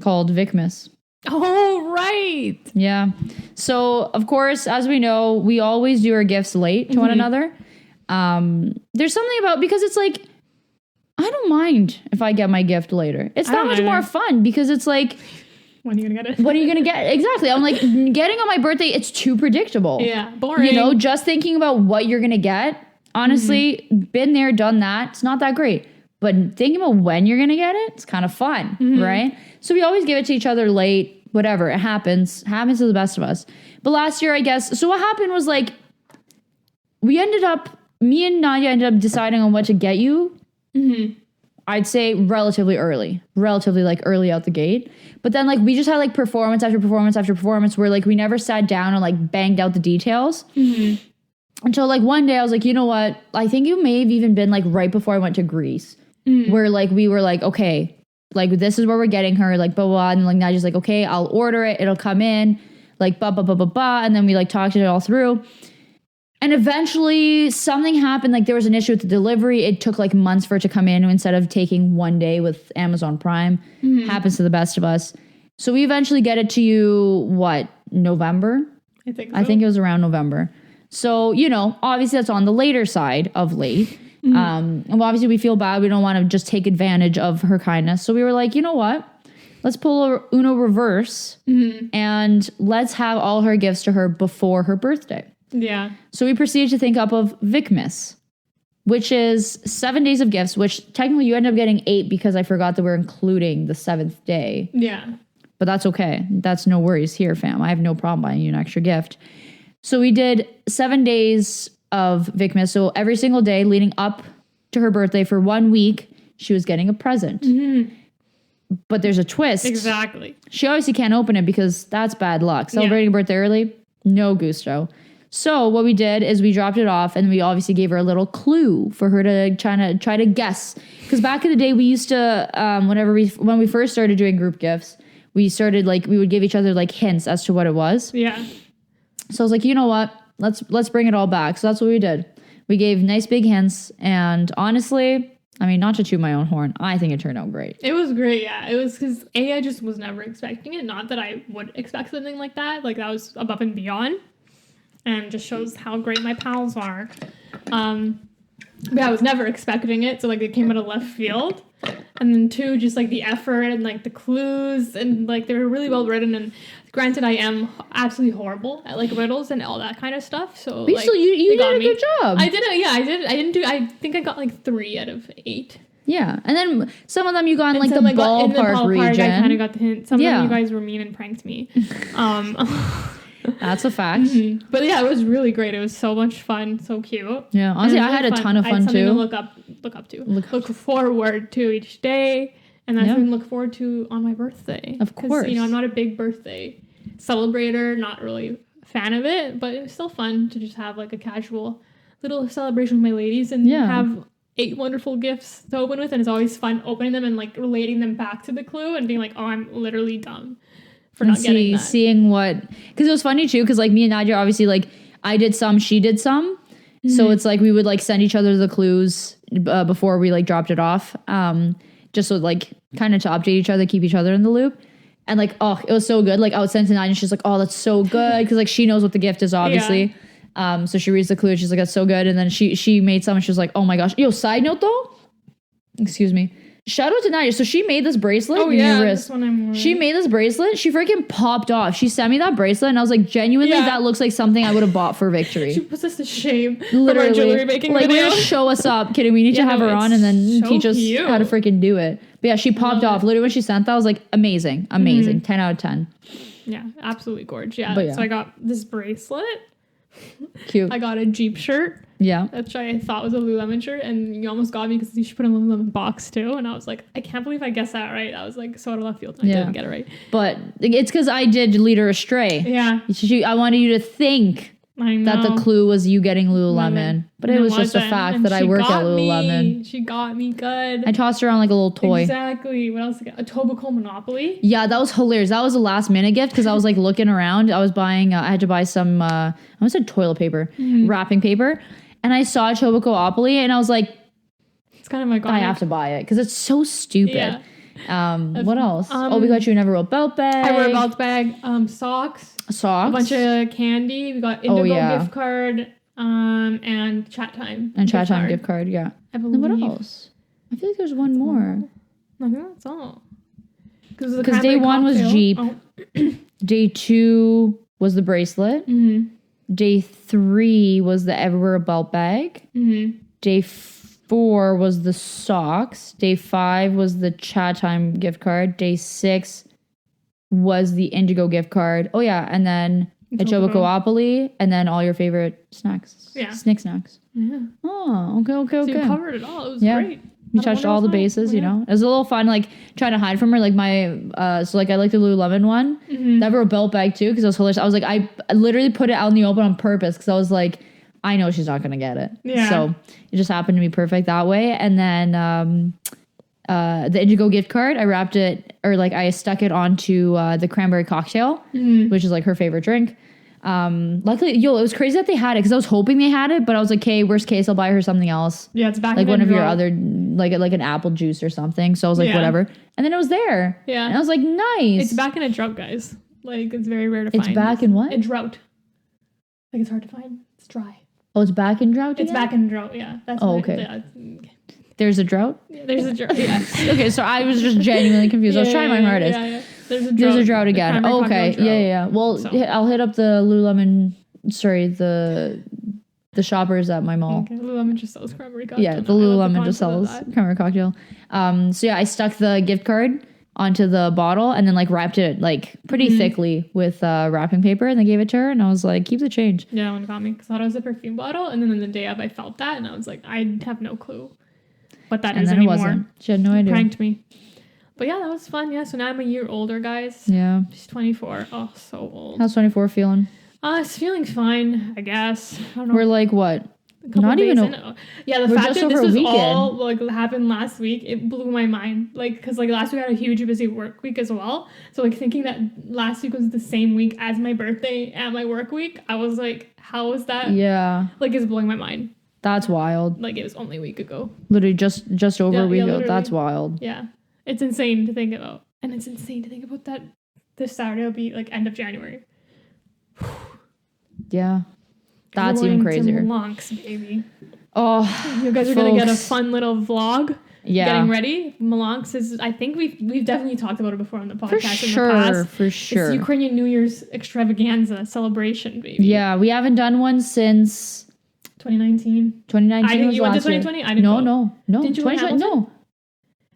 called VICMAS. Oh, right. Yeah. So, of course, as we know, we always do our gifts late to one another. There's something about, because it's like, I don't mind if I get my gift later. It's that much more fun because it's like, when are you going to get it? When are you going to get it? Exactly. I'm like, getting on my birthday, it's too predictable. Yeah, boring. You know, just thinking about what you're going to get, honestly, been there, done that. It's not that great. But thinking about when you're going to get it, it's kind of fun, right? So we always give it to each other late, whatever. It happens to the best of us. But last year, I guess, so what happened was like, me and Nadia ended up deciding on what to get you. I'd say relatively early out the gate. But then like we just had like performance after performance after performance where like we never sat down and like banged out the details. Until like one day I was like, you know what? I think you may have even been like right before I went to Greece. Where like we were like, okay, like this is where we're getting her, like blah, blah, and like Nadia's like, okay, I'll order it, it'll come in, like blah, blah, blah, blah, blah, and then we like talked it all through. And eventually something happened, like there was an issue with the delivery. It took like months for it to come in instead of taking one day with Amazon Prime. Happens to the best of us. So we eventually get it to you, November? I think so. I think it was around November. So, you know, obviously that's on the later side of late. And obviously we feel bad. We don't want to just take advantage of her kindness. So we were like, you know what? Let's pull a Uno reverse and let's have all her gifts to her before her birthday. Yeah. So we proceeded to think up of VICMAS, which is 7 days of gifts, which technically you end up getting 8 because I forgot that we're including the 7th day. Yeah. But that's okay. That's no worries here, fam. I have no problem buying you an extra gift. So we did 7 days of VICMAS. So every single day leading up to her birthday for 1 week, she was getting a present. But there's a twist. Exactly. She obviously can't open it because that's bad luck. Celebrating a birthday early, no gusto. So what we did is we dropped it off and we obviously gave her a little clue for her to try to guess. Because back in the day, we used to, when we first started doing group gifts, we would give each other like hints as to what it was. Yeah. So I was like, you know what? Let's bring it all back. So that's what we did. We gave nice big hints, and honestly, I mean, not to toot my own horn, I think it turned out great. It was great, yeah. It was because I just was never expecting it. Not that I would expect something like that. Like, that was above and beyond. And just shows how great my pals are. But I was never expecting it. So, like, it came out of left field. And then, two, just, like, the effort and, like, the clues. And, like, they were really well written. And granted, I am absolutely horrible at, like, riddles and all that kind of stuff. So, but like, still, you did a good job. I did it, yeah, I did. I think I got, like, 3 out of 8. Yeah, and then some of them you got in, like, the ballpark region. I kind of got the hint. Some of them you guys were mean and pranked me. That's a fact. Mm-hmm. But yeah, it was really great. It was so much fun, so cute. Yeah, honestly, I had a ton of fun too. To look up to, look forward to each day, and that's something to look forward to on my birthday. Of course, I'm not a big birthday celebrator, not really a fan of it, but it was still fun to just have like a casual little celebration with my ladies and have 8 wonderful gifts to open with, and it's always fun opening them and like relating them back to the clue and being like, oh, I'm literally dumb for not getting that. Seeing what, because it was funny too, because like me and Nadia, obviously, like I did some, she did some, so it's like we would like send each other the clues before we like dropped it off, just so like kind of to update each other, keep each other in the loop. And like, oh, it was so good. Like I would send to Nadia and she's like, oh, that's so good, because like she knows what the gift is, obviously. So she reads the clue and she's like, that's so good. And then she made some and she was like, oh my gosh. Yo, side note though, excuse me, shout out to Nadia. So she made this bracelet. Oh yeah, this one I'm wearing. She made this bracelet. She freaking popped off. She sent me that bracelet and I was like, genuinely, that looks like something I would have bought for Victory. She puts us to shame. Literally, from our jewelry making like video. Show us up. Kidding, we need to have her on and then teach us how to freaking do it. But yeah, she popped off. Literally when she sent that, I was like, amazing. 10 out of 10. Yeah, absolutely gorgeous. Yeah, so I got this bracelet. Cute. I got a Jeep shirt. Yeah. Which I thought was a Lululemon shirt, and you almost got me because you should put a Lululemon box too. And I was like, I can't believe I guessed that right. I was like so out of left field. And I didn't get it right. But it's because I did lead her astray. Yeah. I wanted you to think that the clue was you getting Lululemon. But it was just a fact that I work at Lululemon. She got me good. I tossed her around like a little toy. Exactly. What else? A Tobacco Monopoly. Yeah, that was hilarious. That was a last minute gift because I was like looking around. I was buying, I had to buy some, I almost said toilet paper, wrapping paper. And I saw a Tobacco-opoly and I was like, it's kind of my god. I have to buy it because it's so stupid. Yeah. What else? We got you a Never Wrote belt bag. I wrote a belt bag. Socks. A bunch of candy. We got Indigo gift card. And Chat Time. And Chat Time gift card, yeah. I believe. And what else? I feel like there's one more. I think that's all. Because day 1 was Jeep. Oh. Day 2 was the bracelet. Day 3 was the Everywhere belt bag. Day 4 was the socks. Day 5 was the Chat Time gift card. Day 6 was the Indigo gift card. Oh yeah, and then a Tobacco-opoly, and then all your favorite snacks. Yeah. Snick snacks. Yeah. Oh, okay. So you covered it all. It was great. You touched all the bases, you know. It was a little fun, like trying to hide from her, like my. So like I like the Lululemon one. Never a belt bag too, because it was hilarious. I was like, I literally put it out in the open on purpose because I was like, I know she's not gonna get it. Yeah. So it just happened to be perfect that way. And then the Indigo gift card, I wrapped it, or like I stuck it onto the cranberry cocktail, which is like her favorite drink. Luckily, it was crazy that they had it because I was hoping they had it, but I was like, okay, worst case, I'll buy her something else. Yeah, it's back like one of your other, like an apple juice or something. So I was like, whatever. And then it was there. Yeah. And I was like, nice. It's back in a drought, guys. Like it's very rare to find. It's back in what? A drought. Like it's hard to find. It's dry. Oh, it's back in drought again? It's back in drought, yeah. That's okay. There's a drought? Yeah, there's a drought, yeah. Okay, so I was just genuinely confused. I was trying my hardest. Yeah. There's a drought again. Okay, yeah. Well, I'll hit up the Lululemon, the shoppers at my mall. Okay, Lululemon just sells cranberry cocktail. Yeah, the Lululemon just sells cranberry cocktail. So yeah, I stuck the gift card onto the bottle and then like wrapped it like pretty thickly with wrapping paper and then gave it to her and I was like, keep the change. Yeah, when it got me because I thought it was a perfume bottle and then the day of I felt that and I was like, I have no clue what that is anymore. It wasn't. She had no idea. Pranked me. But yeah, that was fun. Yeah, so now I'm a year older, guys. Yeah. She's 24. Oh, so old. How's 24 feeling? It's feeling fine, I guess. I don't know. We're like what? Not even yeah, the fact that this was all like happened last week, it blew my mind. Like, because like last week I had a huge busy work week as well. So like thinking that last week was the same week as my birthday and my work week, I was like, how is that? Yeah. Like, it's blowing my mind. That's wild. Like, it was only a week ago. Literally just over a week ago. Literally. That's wild. Yeah. It's insane to think about. And it's insane to think about that this Saturday will be, like, end of January. Yeah. That's even crazier. Monks, baby. Oh, you guys are going to get a fun little vlog. Yeah. Getting ready. Melanx is, I think we've definitely talked about it before on the podcast in the past. For sure. It's Ukrainian New Year's extravaganza celebration, baby. Yeah, we haven't done one since 2019. 2019 I think was you went to last 2020? year. I didn't go. No. Didn't you 2020? No.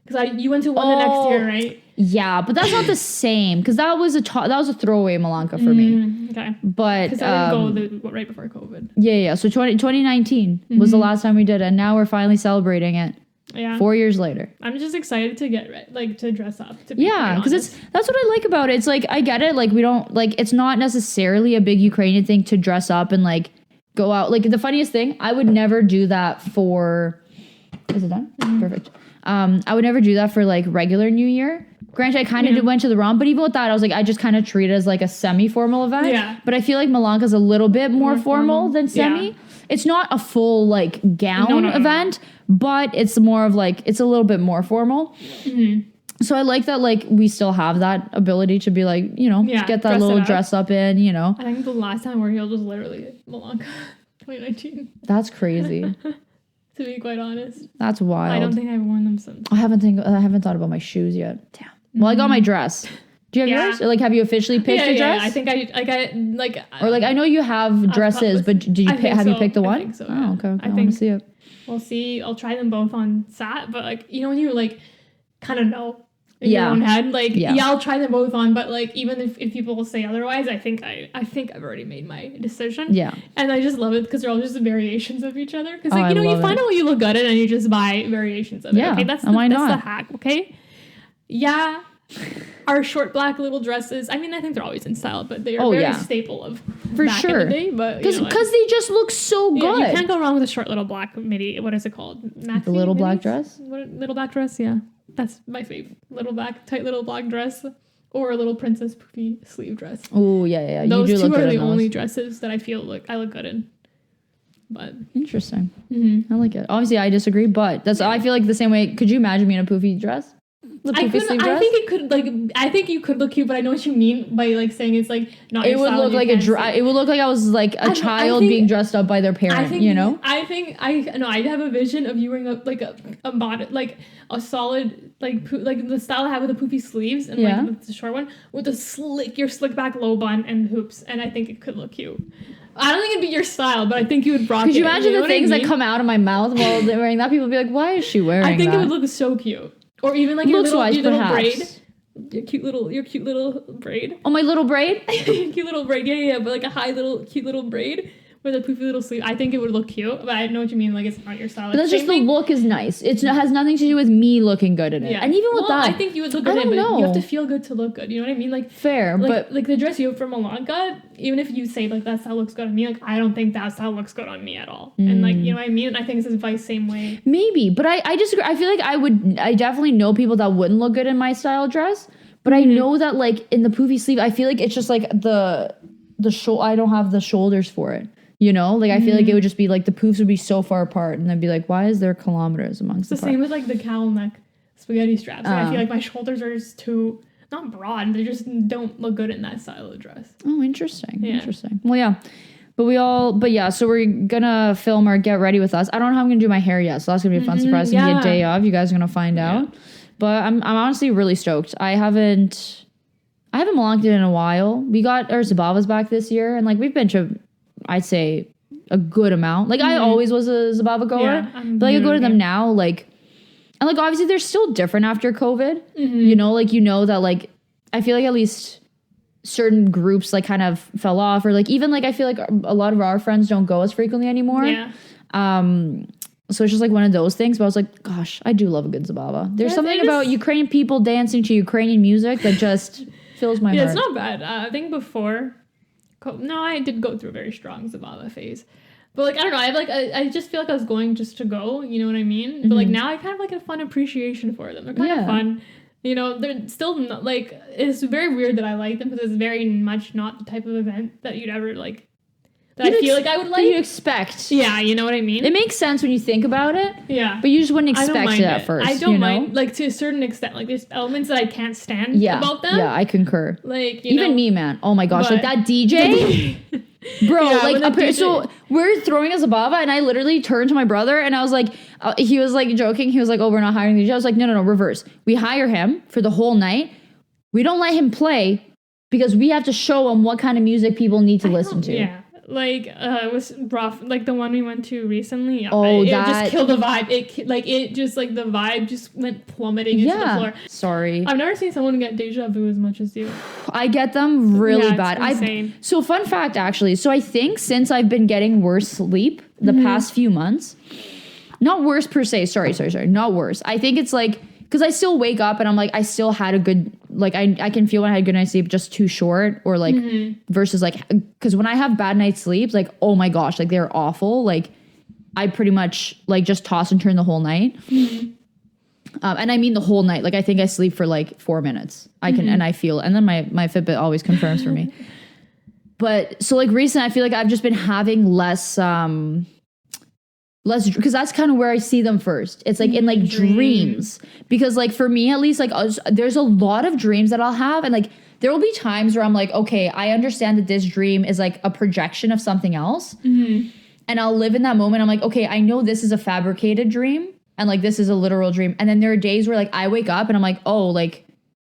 Because you went to one the next year, right? Yeah, but that's not the same. Because that was a throwaway Malanka for me. Okay. But because I didn't go right before COVID. Yeah. So 2019 was the last time we did it, and now we're finally celebrating it. Yeah. 4 years later. I'm just excited to get ready, like to dress up. To be because that's what I like about it. It's like I get it. Like we don't like it's not necessarily a big Ukrainian thing to dress up and like go out. Like the funniest thing, I would never do that for. Is it done? Perfect. I would never do that for like regular New Year. Granted, I kind of went to the ROM, but even with that, I was like, I just kind of treat it as like a semi-formal event. Yeah. But I feel like Malanka's a little bit more formal than semi. Yeah. It's not a full like gown event, but it's more of like, it's a little bit more formal. Mm-hmm. So I like that, like, we still have that ability to be like, you know, get that little dress up in, you know. I think the last time I wore heels was literally Malanka, 2019. That's crazy. To be quite honest. That's wild. I don't think I've worn them since. I haven't thought about my shoes yet. Damn. Well, I got my dress. Do you have yours? Or like, have you officially picked a dress? Yeah, I think Or like, I know you have dresses, but did you have you picked the one? I think so, Oh, okay. I want to see it. We'll see. I'll try them both on Sat, but like, you know, when you like kind of know in your own head, like, I'll try them both on, but like, even if people will say otherwise, I think I've already made my decision. Yeah. And I just love it because they're all just variations of each other. Because like, you know, you find out what you look good in and you just buy variations of it. Okay, that's the hack. Okay. Yeah. Our short black little dresses. I mean, I think they're always in style, but they are very staple of back in the day. But because they just look so good. You can't go wrong with a short little black midi. What is it called? Maxi, the little black dress. Little black dress. Yeah, that's my favorite. Tight little black dress, or a little princess poofy sleeve dress. Oh yeah. Those two are the only dresses that I feel I look good in. But interesting. Mm-hmm. I like it. Obviously, I disagree, but I feel like the same way. Could you imagine me in a poofy dress? I think you could look cute, but I know what you mean by like saying it's like not. It would look like it would look like I was like a child being dressed up by their parent. You know. I have a vision of you wearing a body, like a solid like the style I have with the poofy sleeves and like the short one with the slick back low bun and hoops, and I think it could look cute. I don't think it'd be your style, but I think you would rock it. Could you imagine the things that come out of my mouth while they're wearing that? People would be like, "Why is she wearing that?" I think it would look so cute. Or even like your little braid. Your cute little braid. Oh, my little braid? Cute little braid. Yeah. But like a cute little braid with a poofy little sleeve. I think it would look cute, but I know what you mean. Like, it's not your style. But that's just the look is nice. It has nothing to do with me looking good in it. Yeah. And even with that, I think you would look good in it, but you have to feel good to look good. You know what I mean? Like, fair, but like the dress you have from Malanka, even if you say like that style looks good on me, like I don't think that style looks good on me at all. And like, you know what I mean? And I think it's the same way. Maybe, but I disagree. I feel like I definitely know people that wouldn't look good in my style dress, but I know that like in the poofy sleeve, I feel like it's just like I don't have the shoulders for it. You know, like I feel like it would just be like the poofs would be so far apart, and I'd be like, why is there kilometers amongst the same with like the cowl neck spaghetti straps. Like, I feel like my shoulders are just too not broad. They just don't look good in that style of dress. Oh, interesting. Yeah. Interesting. Well, yeah. So we're gonna film our Get Ready With Us. I don't know how I'm gonna do my hair yet, so that's gonna be a fun surprise. It's gonna be a day of. You guys are gonna find out. But I'm honestly really stoked. I haven't Melanked it in a while. We got our Zabavas back this year, and like we've been to, I'd say, a good amount. Like I always was a Zabava goer, but like I go to them now, like, and like obviously they're still different after COVID. You know, like that like I feel like at least certain groups like kind of fell off, or like even like I feel like a lot of our friends don't go as frequently anymore. So it's just like one of those things. But I was like, gosh, I do love a good Zabava. There's something about Ukrainian people dancing to Ukrainian music that just fills my heart. Yeah, it's not bad. I think before. No, I did go through a very strong Zabava phase. But, like, I don't know. I just feel like I was going just to go. You know what I mean? But, like, now I kind of, like, a fun appreciation for them. They're kind of fun. You know, they're still, not, like, it's very weird that I like them because it's very much not the type of event that you'd ever, like that I feel like I would like. That you expect. Yeah, you know what I mean? It makes sense when you think about it. Yeah. But you just wouldn't expect it at first. I don't mind, like, to a certain extent. Like, there's elements that I can't stand about them. Yeah, I concur. Like, even me, man. Oh my gosh, like that DJ. Bro, like, so we're throwing a Zabava, and I literally turned to my brother, and I was like, he was like joking. He was like, oh, we're not hiring the DJ. I was like, no, reverse. We hire him for the whole night. We don't let him play because we have to show him what kind of music people need to listen to. Yeah. Like, it was rough. Like, the one we went to recently. Oh, it just killed the vibe. The vibe just went plummeting into the floor. Sorry. I've never seen someone get deja vu as much as you. I get them really bad. It's insane. So, fun fact, actually. So, I think since I've been getting worse sleep the past few months, not worse per se. Sorry. Not worse. I think it's like, because I still wake up and I'm like, I still had a good, like, I can feel when I had a good night's sleep, just too short, or like, versus like, because when I have bad night's sleeps, like, oh my gosh, like, they're awful. Like, I pretty much like just toss and turn the whole night. And I mean the whole night. Like, I think I sleep for like 4 minutes. I can, and I feel, and then my Fitbit always confirms for me. But so like recently, I feel like I've just been having less, because that's kind of where I see them first. It's like in like dreams. Because like for me at least, like there's a lot of dreams that I'll have, and like there will be times where I'm like, okay, I understand that this dream is like a projection of something else, and I'll live in that moment. I'm like, okay, I know this is a fabricated dream, and like this is a literal dream. And then there are days where like I wake up and I'm like, oh, like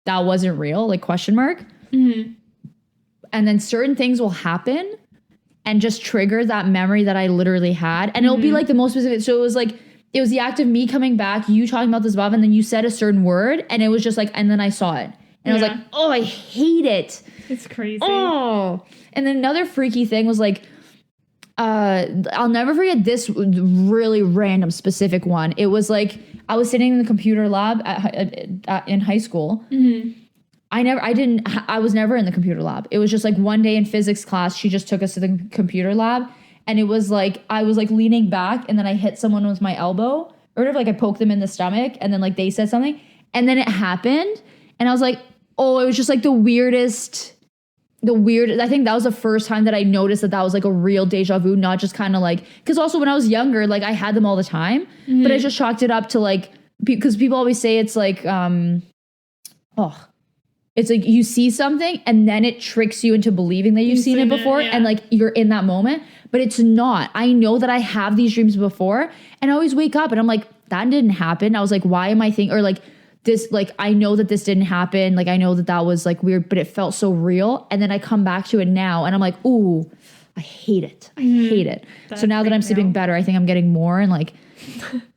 that wasn't real, like question mark. And then certain things will happen and just trigger that memory that I literally had. And it'll be like the most specific. So it was the act of me coming back, you talking about this Bob, and then you said a certain word, and it was just like, and then I saw it. And I was like, oh, I hate it. It's crazy. Oh. And then another freaky thing was like, I'll never forget this really random specific one. It was like, I was sitting in the computer lab in high school. I was never in the computer lab. It was just like one day in physics class, she just took us to the computer lab, and it was like, I was like leaning back, and then I hit someone with my elbow, or whatever, like I poked them in the stomach, and then like they said something, and then it happened, and I was like, oh, it was just like the weirdest, I think that was the first time that I noticed that was like a real deja vu, not just kind of like, because also when I was younger, like I had them all the time, but I just chalked it up to like, because people always say it's like, it's like you see something and then it tricks you into believing that you've seen it before, and like you're in that moment, but it's not. I know that I have these dreams before, and I always wake up and I'm like, that didn't happen. I was like, why am I thinking, or like this, like I know that this didn't happen. Like I know that was like weird, but it felt so real. And then I come back to it now and I'm like, ooh, I hate it. I hate it. So now that I'm sleeping better, I think I'm getting more, and like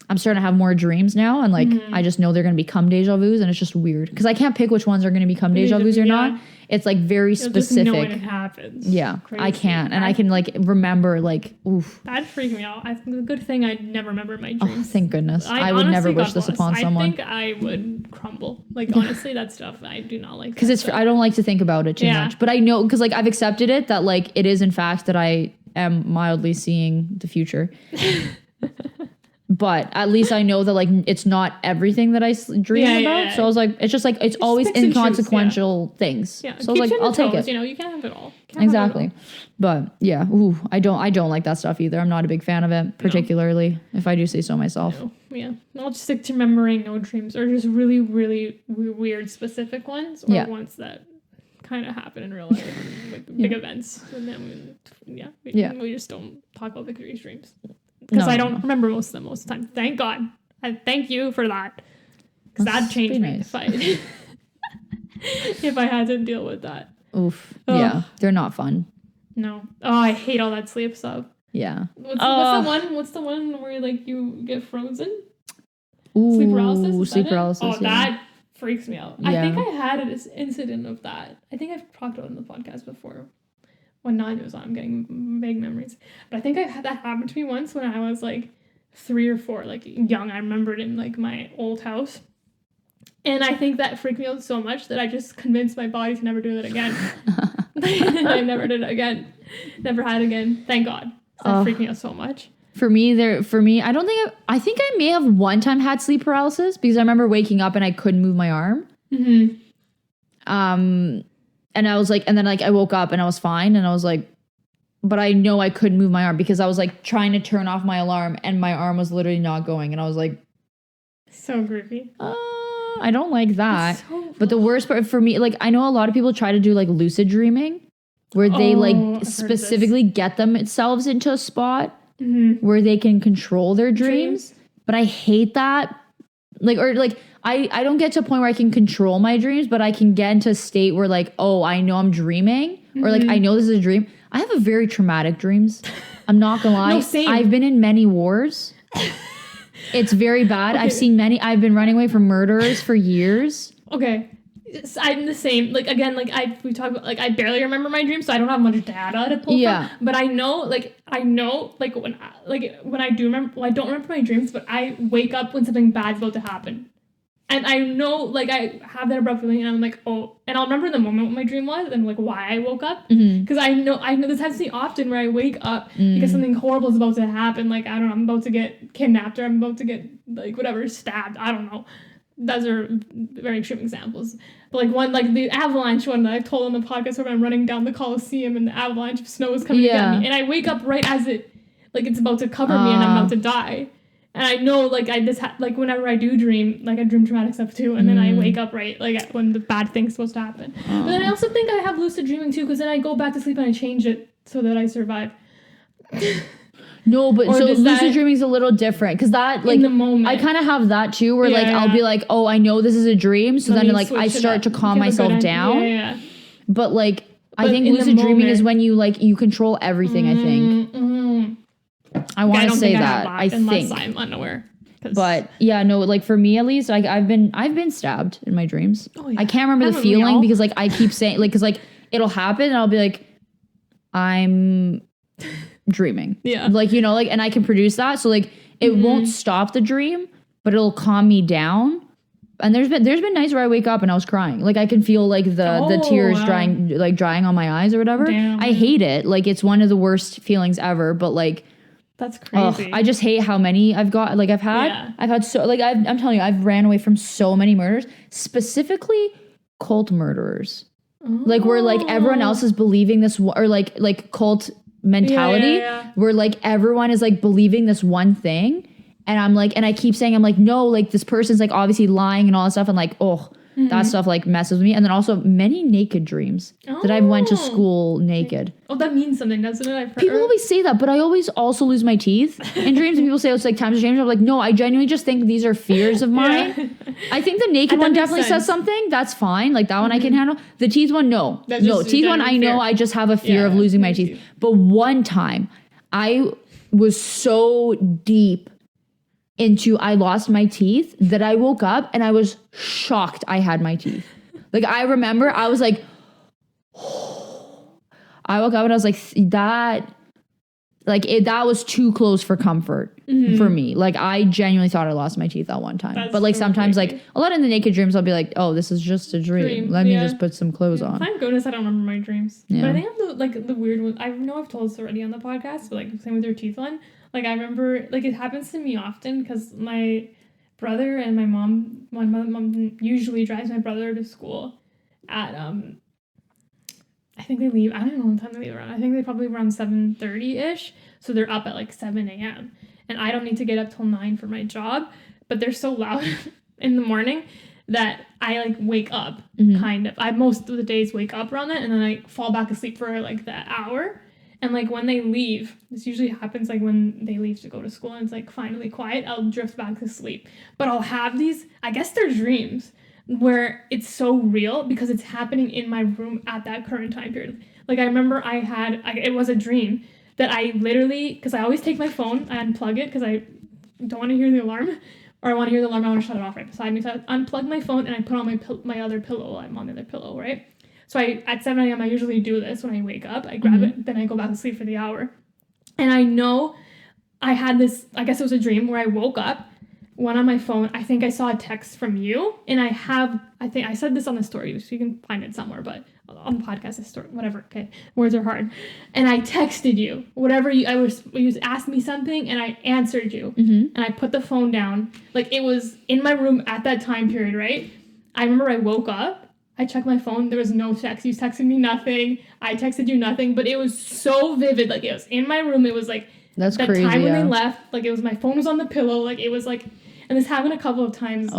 I'm starting to have more dreams now, and like I just know they're going to become deja vus, and it's just weird because I can't pick which ones are going to become deja vus or not. It's like very specific. Just know when it happens. Yeah, crazy. I can't, and I can like remember like, oof. That'd freak me out. I think the good thing I never remember my dreams. Oh, thank goodness. I would never wish this upon someone. I think I would crumble. Like honestly, that stuff I do not like. Because I don't like to think about it too much, but I know because like I've accepted it that like it is in fact that I am mildly seeing the future. But at least I know that like it's not everything that I dream about. Yeah. So I was like, it's just like it's always inconsequential things. Yeah. So I was like, I'll take it. You know, you can't have it all. Exactly. But yeah, I don't like that stuff either. I'm not a big fan of it, particularly if I do say so myself. No. Yeah. I'll just stick to remembering no dreams, or just really, really weird specific ones, or ones that kind of happen in real life, like big events. And then we just don't talk about Victoria's dreams. Because I don't remember most of them most of the time. Thank God. I thank you for that. Because that'd change me if I had to deal with that. Oof. Oh. Yeah. They're not fun. No. Oh, I hate all that sleep stuff. Yeah. What's the one where like you get frozen? Ooh, sleep paralysis? Sleep paralysis. Oh, that freaks me out. Yeah. I think I had an incident of that. I think I've talked about it in the podcast before. When Nadia was on, I'm getting vague memories. But I think I had that happen to me once when I was like 3 or 4, like young. I remembered in like my old house. And I think that freaked me out so much that I just convinced my body to never do that again. I never did it again. Never had it again. Thank God. That freaked me out so much. For me, I think I may have one time had sleep paralysis because I remember waking up and I couldn't move my arm. And I was like, and then like I woke up and I was fine, and I was like, but I know I couldn't move my arm because I was like trying to turn off my alarm and my arm was literally not going. And I was like, so creepy. I don't like that. But the worst part for me, like, I know a lot of people try to do like lucid dreaming where they like specifically get themselves into a spot where they can control their dreams. But I hate that. Like, or like, I don't get to a point where I can control my dreams, but I can get into a state where like, oh, I know I'm dreaming or like, I know this is a dream. I have a very traumatic dreams. I'm not gonna lie. No, same. I've been in many wars. It's very bad. Okay. I've been running away from murderers for years. Okay. I'm the same. Like, again, like, we talk about, like, I barely remember my dreams, so I don't have much data to pull from. But I know, when I do remember, well, I don't remember my dreams, but I wake up when something bad's about to happen. And I know, like, I have that abrupt feeling, and I'm like, oh, and I'll remember the moment what my dream was and, like, why I woke up. Because I know this happens to me often where I wake up because something horrible is about to happen. Like, I don't know, I'm about to get kidnapped or I'm about to get, like, whatever, stabbed. I don't know. Those are very extreme examples. But, like, one, like, the avalanche one that I've told on the podcast where I'm running down the Coliseum and the avalanche of snow is coming to get me. And I wake up right as it's about to cover me and I'm about to die. And I know, like, whenever I do dream, like, I dream traumatic stuff, too. And then I wake up right, like, when the bad thing's supposed to happen. But then I also think I have lucid dreaming, too, because then I go back to sleep and I change it so that I survive. No, but so lucid dreaming is a little different. Because that, like, in the moment. I kind of have that, too, where, I'll be like, oh, I know this is a dream. So then, like, I start to calm myself down. Yeah. But, like, I think lucid dreaming is when you, like, you control everything, I think. I want to say that. I think I'm unaware. But yeah, no, like for me at least, like I've been stabbed in my dreams. Oh, yeah. I can't remember the feeling because like I keep saying like because like it'll happen and I'll be like, I'm dreaming. Yeah. Like, you know, like, and I can produce that. So like it won't stop the dream, but it'll calm me down. And there's been nights where I wake up and I was crying. Like I can feel like the tears drying on my eyes or whatever. Damn. I hate it. Like it's one of the worst feelings ever. But like that's crazy. I just hate how many I've got. Like I've had so like I'm telling you, I've ran away from so many murders, specifically cult murderers. Oh. Like where like everyone else is believing this or like cult mentality where like everyone is like believing this one thing. And I'm like, and I keep saying, I'm like, no, like this person's like obviously lying and all that stuff. And like, that stuff like messes with me. And then also many naked dreams that I went to school naked. Oh, that means something, doesn't it? I've heard. People always say that, but I always also lose my teeth in dreams. And people say it's like times have changed. I'm like, no, I genuinely just think these are fears of mine. I think the naked one definitely says something. That's fine. Like that one I can handle. The teeth one, no. Teeth one, I know I just have a fear of losing my teeth. But one time I was so deep into I lost my teeth that I woke up and I was shocked I had my teeth. Like I remember I was like, I woke up and I was like, that was too close for comfort for me. Like I genuinely thought I lost my teeth that one time. That's but like so sometimes crazy. Like a lot in the naked dreams I'll be like, oh, this is just a dream. Let me just put some clothes on. Thank goodness I don't remember my dreams. Yeah. But I think I'm the weird one. I know I've told this already on the podcast, but like same with your teeth one. Like, I remember, like, it happens to me often because my brother and my mom usually drives my brother to school at, I think they leave, I don't know what time they leave around. I think they probably around 7:30-ish. So they're up at, like, 7 a.m. And I don't need to get up till 9 for my job. But they're so loud in the morning that I, like, wake up, kind of. I most of the days wake up around that, and then I fall back asleep for, like, that hour. And, like, when they leave, this usually happens, like, when they leave to go to school and it's, like, finally quiet, I'll drift back to sleep. But I'll have these, I guess they're dreams, where it's so real because it's happening in my room at that current time period. Like, I remember it was a dream that I literally, because I always take my phone, I unplug it because I don't want to hear the alarm, or I want to hear the alarm, I want to shut it off right beside me. So I unplug my phone and I put on my other pillow while I'm on the other pillow, right? So at 7 a.m. I usually do this when I wake up. I grab it, then I go back to sleep for the hour. And I know I had this, I guess it was a dream where I woke up, went on my phone. I think I saw a text from you. And I think I said this on the story, so you can find it somewhere, but on the podcast, the story, whatever. Okay, words are hard. And I texted you, you asked me something and I answered you. And I put the phone down. Like it was in my room at that time period, right? I remember I woke up. I checked my phone. There was no text. You texted me nothing. I texted you nothing. But it was so vivid. Like, it was in my room. It was like that's the crazy, time when they left. Like, it was my phone was on the pillow. Like, it was like, and this happened a couple of times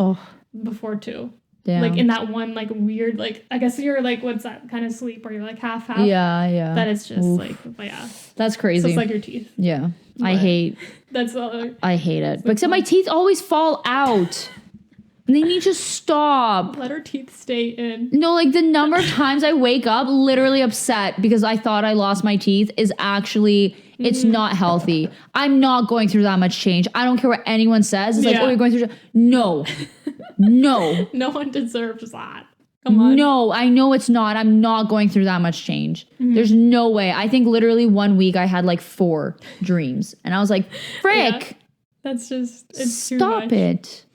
before too. Damn. Like in that one like weird like I guess you're like what's that kind of sleep where you're like half. Yeah. That is just like but yeah. That's crazy. So it's like your teeth. Yeah. But I hate it. But except my teeth always fall out. And they need to stop. Let her teeth stay in. No, like the number of times I wake up literally upset because I thought I lost my teeth is actually, it's not healthy. I'm not going through that much change. I don't care what anyone says. It's like, oh, you're going through. No. No. No one deserves that. Come on. No, I know it's not. I'm not going through that much change. There's no way. I think literally 1 week I had like 4 dreams. And I was like, frick. Yeah. That's just, it's stop too much. It.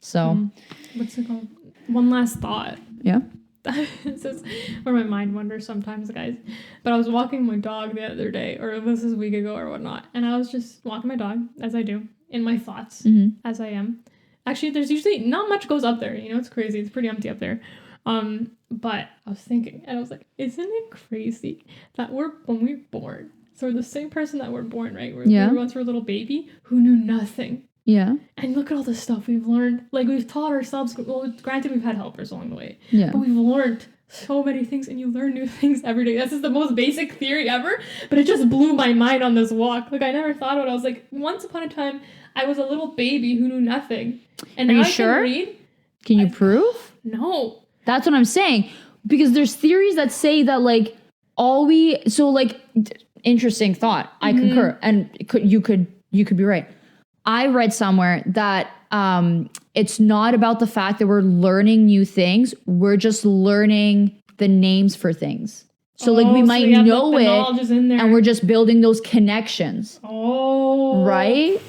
So. What's it called? One last thought. Yeah. This is where my mind wanders sometimes, guys. But I was walking my dog the other day, or this was a week ago or whatnot. And I was just walking my dog, as I do, in my thoughts, as I am. Actually, there's usually not much goes up there. You know, it's crazy. It's pretty empty up there. But I was thinking, and I was like, isn't it crazy that when we were born, so we're the same person that we're born, right? We were once a little baby who knew nothing. Yeah. And look at all the stuff we've learned. Like, we've taught ourselves. Well, granted, we've had helpers along the way. Yeah. But we've learned so many things, and you learn new things every day. This is the most basic theory ever, but it just blew my mind on this walk. Like, I never thought of it. I was like, once upon a time, I was a little baby who knew nothing. And Are now you I sure? can read. Can you prove? No. That's what I'm saying. Because there's theories that say that, like, interesting thought. I concur. And you could be right. I read somewhere that it's not about the fact that we're learning new things. We're just learning the names for things. So we might know it and we're just building those connections. Oh. Right?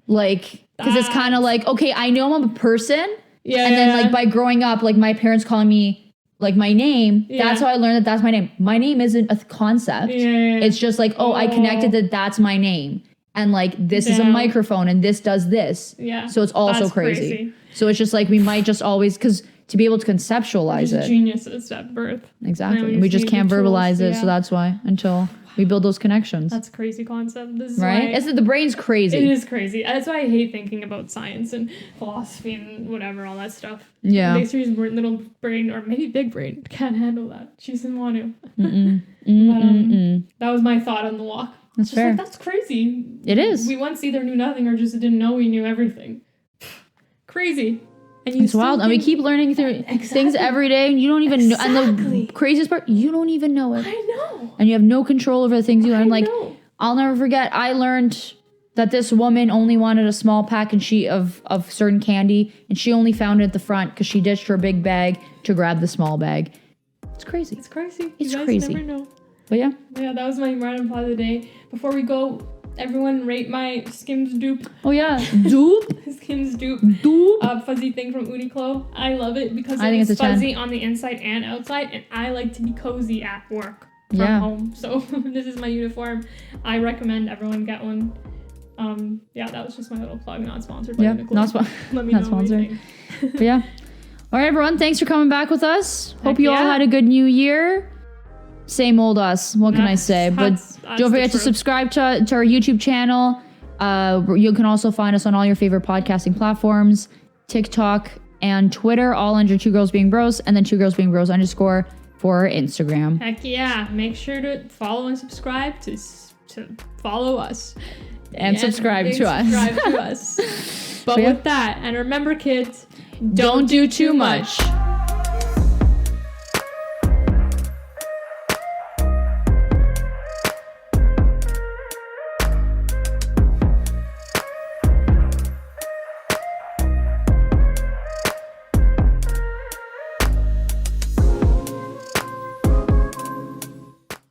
Like, because it's kind of like, okay, I know I'm a person. Yeah. And then like by growing up, like my parents calling me like my name, that's how I learned that that's my name. My name isn't a concept. Yeah. It's just like, I connected that that's my name. And like, this is a microphone and this does this. Yeah. So it's also crazy. So it's just like, we might just always, because to be able to conceptualize it. Geniuses at birth. Exactly. And we just can't verbalize it. So that's why until we build those connections. That's a crazy concept. This is right? It's the brain's crazy. It is crazy. That's why I hate thinking about science and philosophy and whatever, all that stuff. Yeah. Daisy's little brain, or maybe big brain, can't handle that. She doesn't want to. But that was my thought on the walk. That's fair. Like, that's crazy. It is. We once either knew nothing or just didn't know we knew everything. Crazy. And it's wild. And we keep learning through things every day and you don't even know. And the craziest part, you don't even know it. I know. And you have no control over the things you learn. Like, I'll never forget, I learned that this woman only wanted a small pack and of certain candy. And she only found it at the front because she ditched her big bag to grab the small bag. It's crazy. It's crazy. It's you guys crazy. Never know. But yeah. Yeah, that was my random thought of the day. Before we go, everyone rate my Skims dupe. Oh yeah, dupe. Skims dupe. Dupe. Fuzzy thing from Uniqlo. I love it because it's fuzzy on the inside and outside, and I like to be cozy at work from home. So this is my uniform. I recommend everyone get one. That was just my little plug. Not sponsored by Uniqlo. Not sponsored. But yeah. All right, everyone. Thanks for coming back with us. Hope you all had a good new year. Same old us. What can I say? But don't forget to subscribe to our YouTube channel. You can also find us on all your favorite podcasting platforms, TikTok and Twitter, all under 2GirlsBeingBros, and then 2GirlsBeingBros _ for our Instagram. Heck yeah. Make sure to follow and subscribe to follow us. And subscribe to us. But with that, and remember, kids, don't do too much.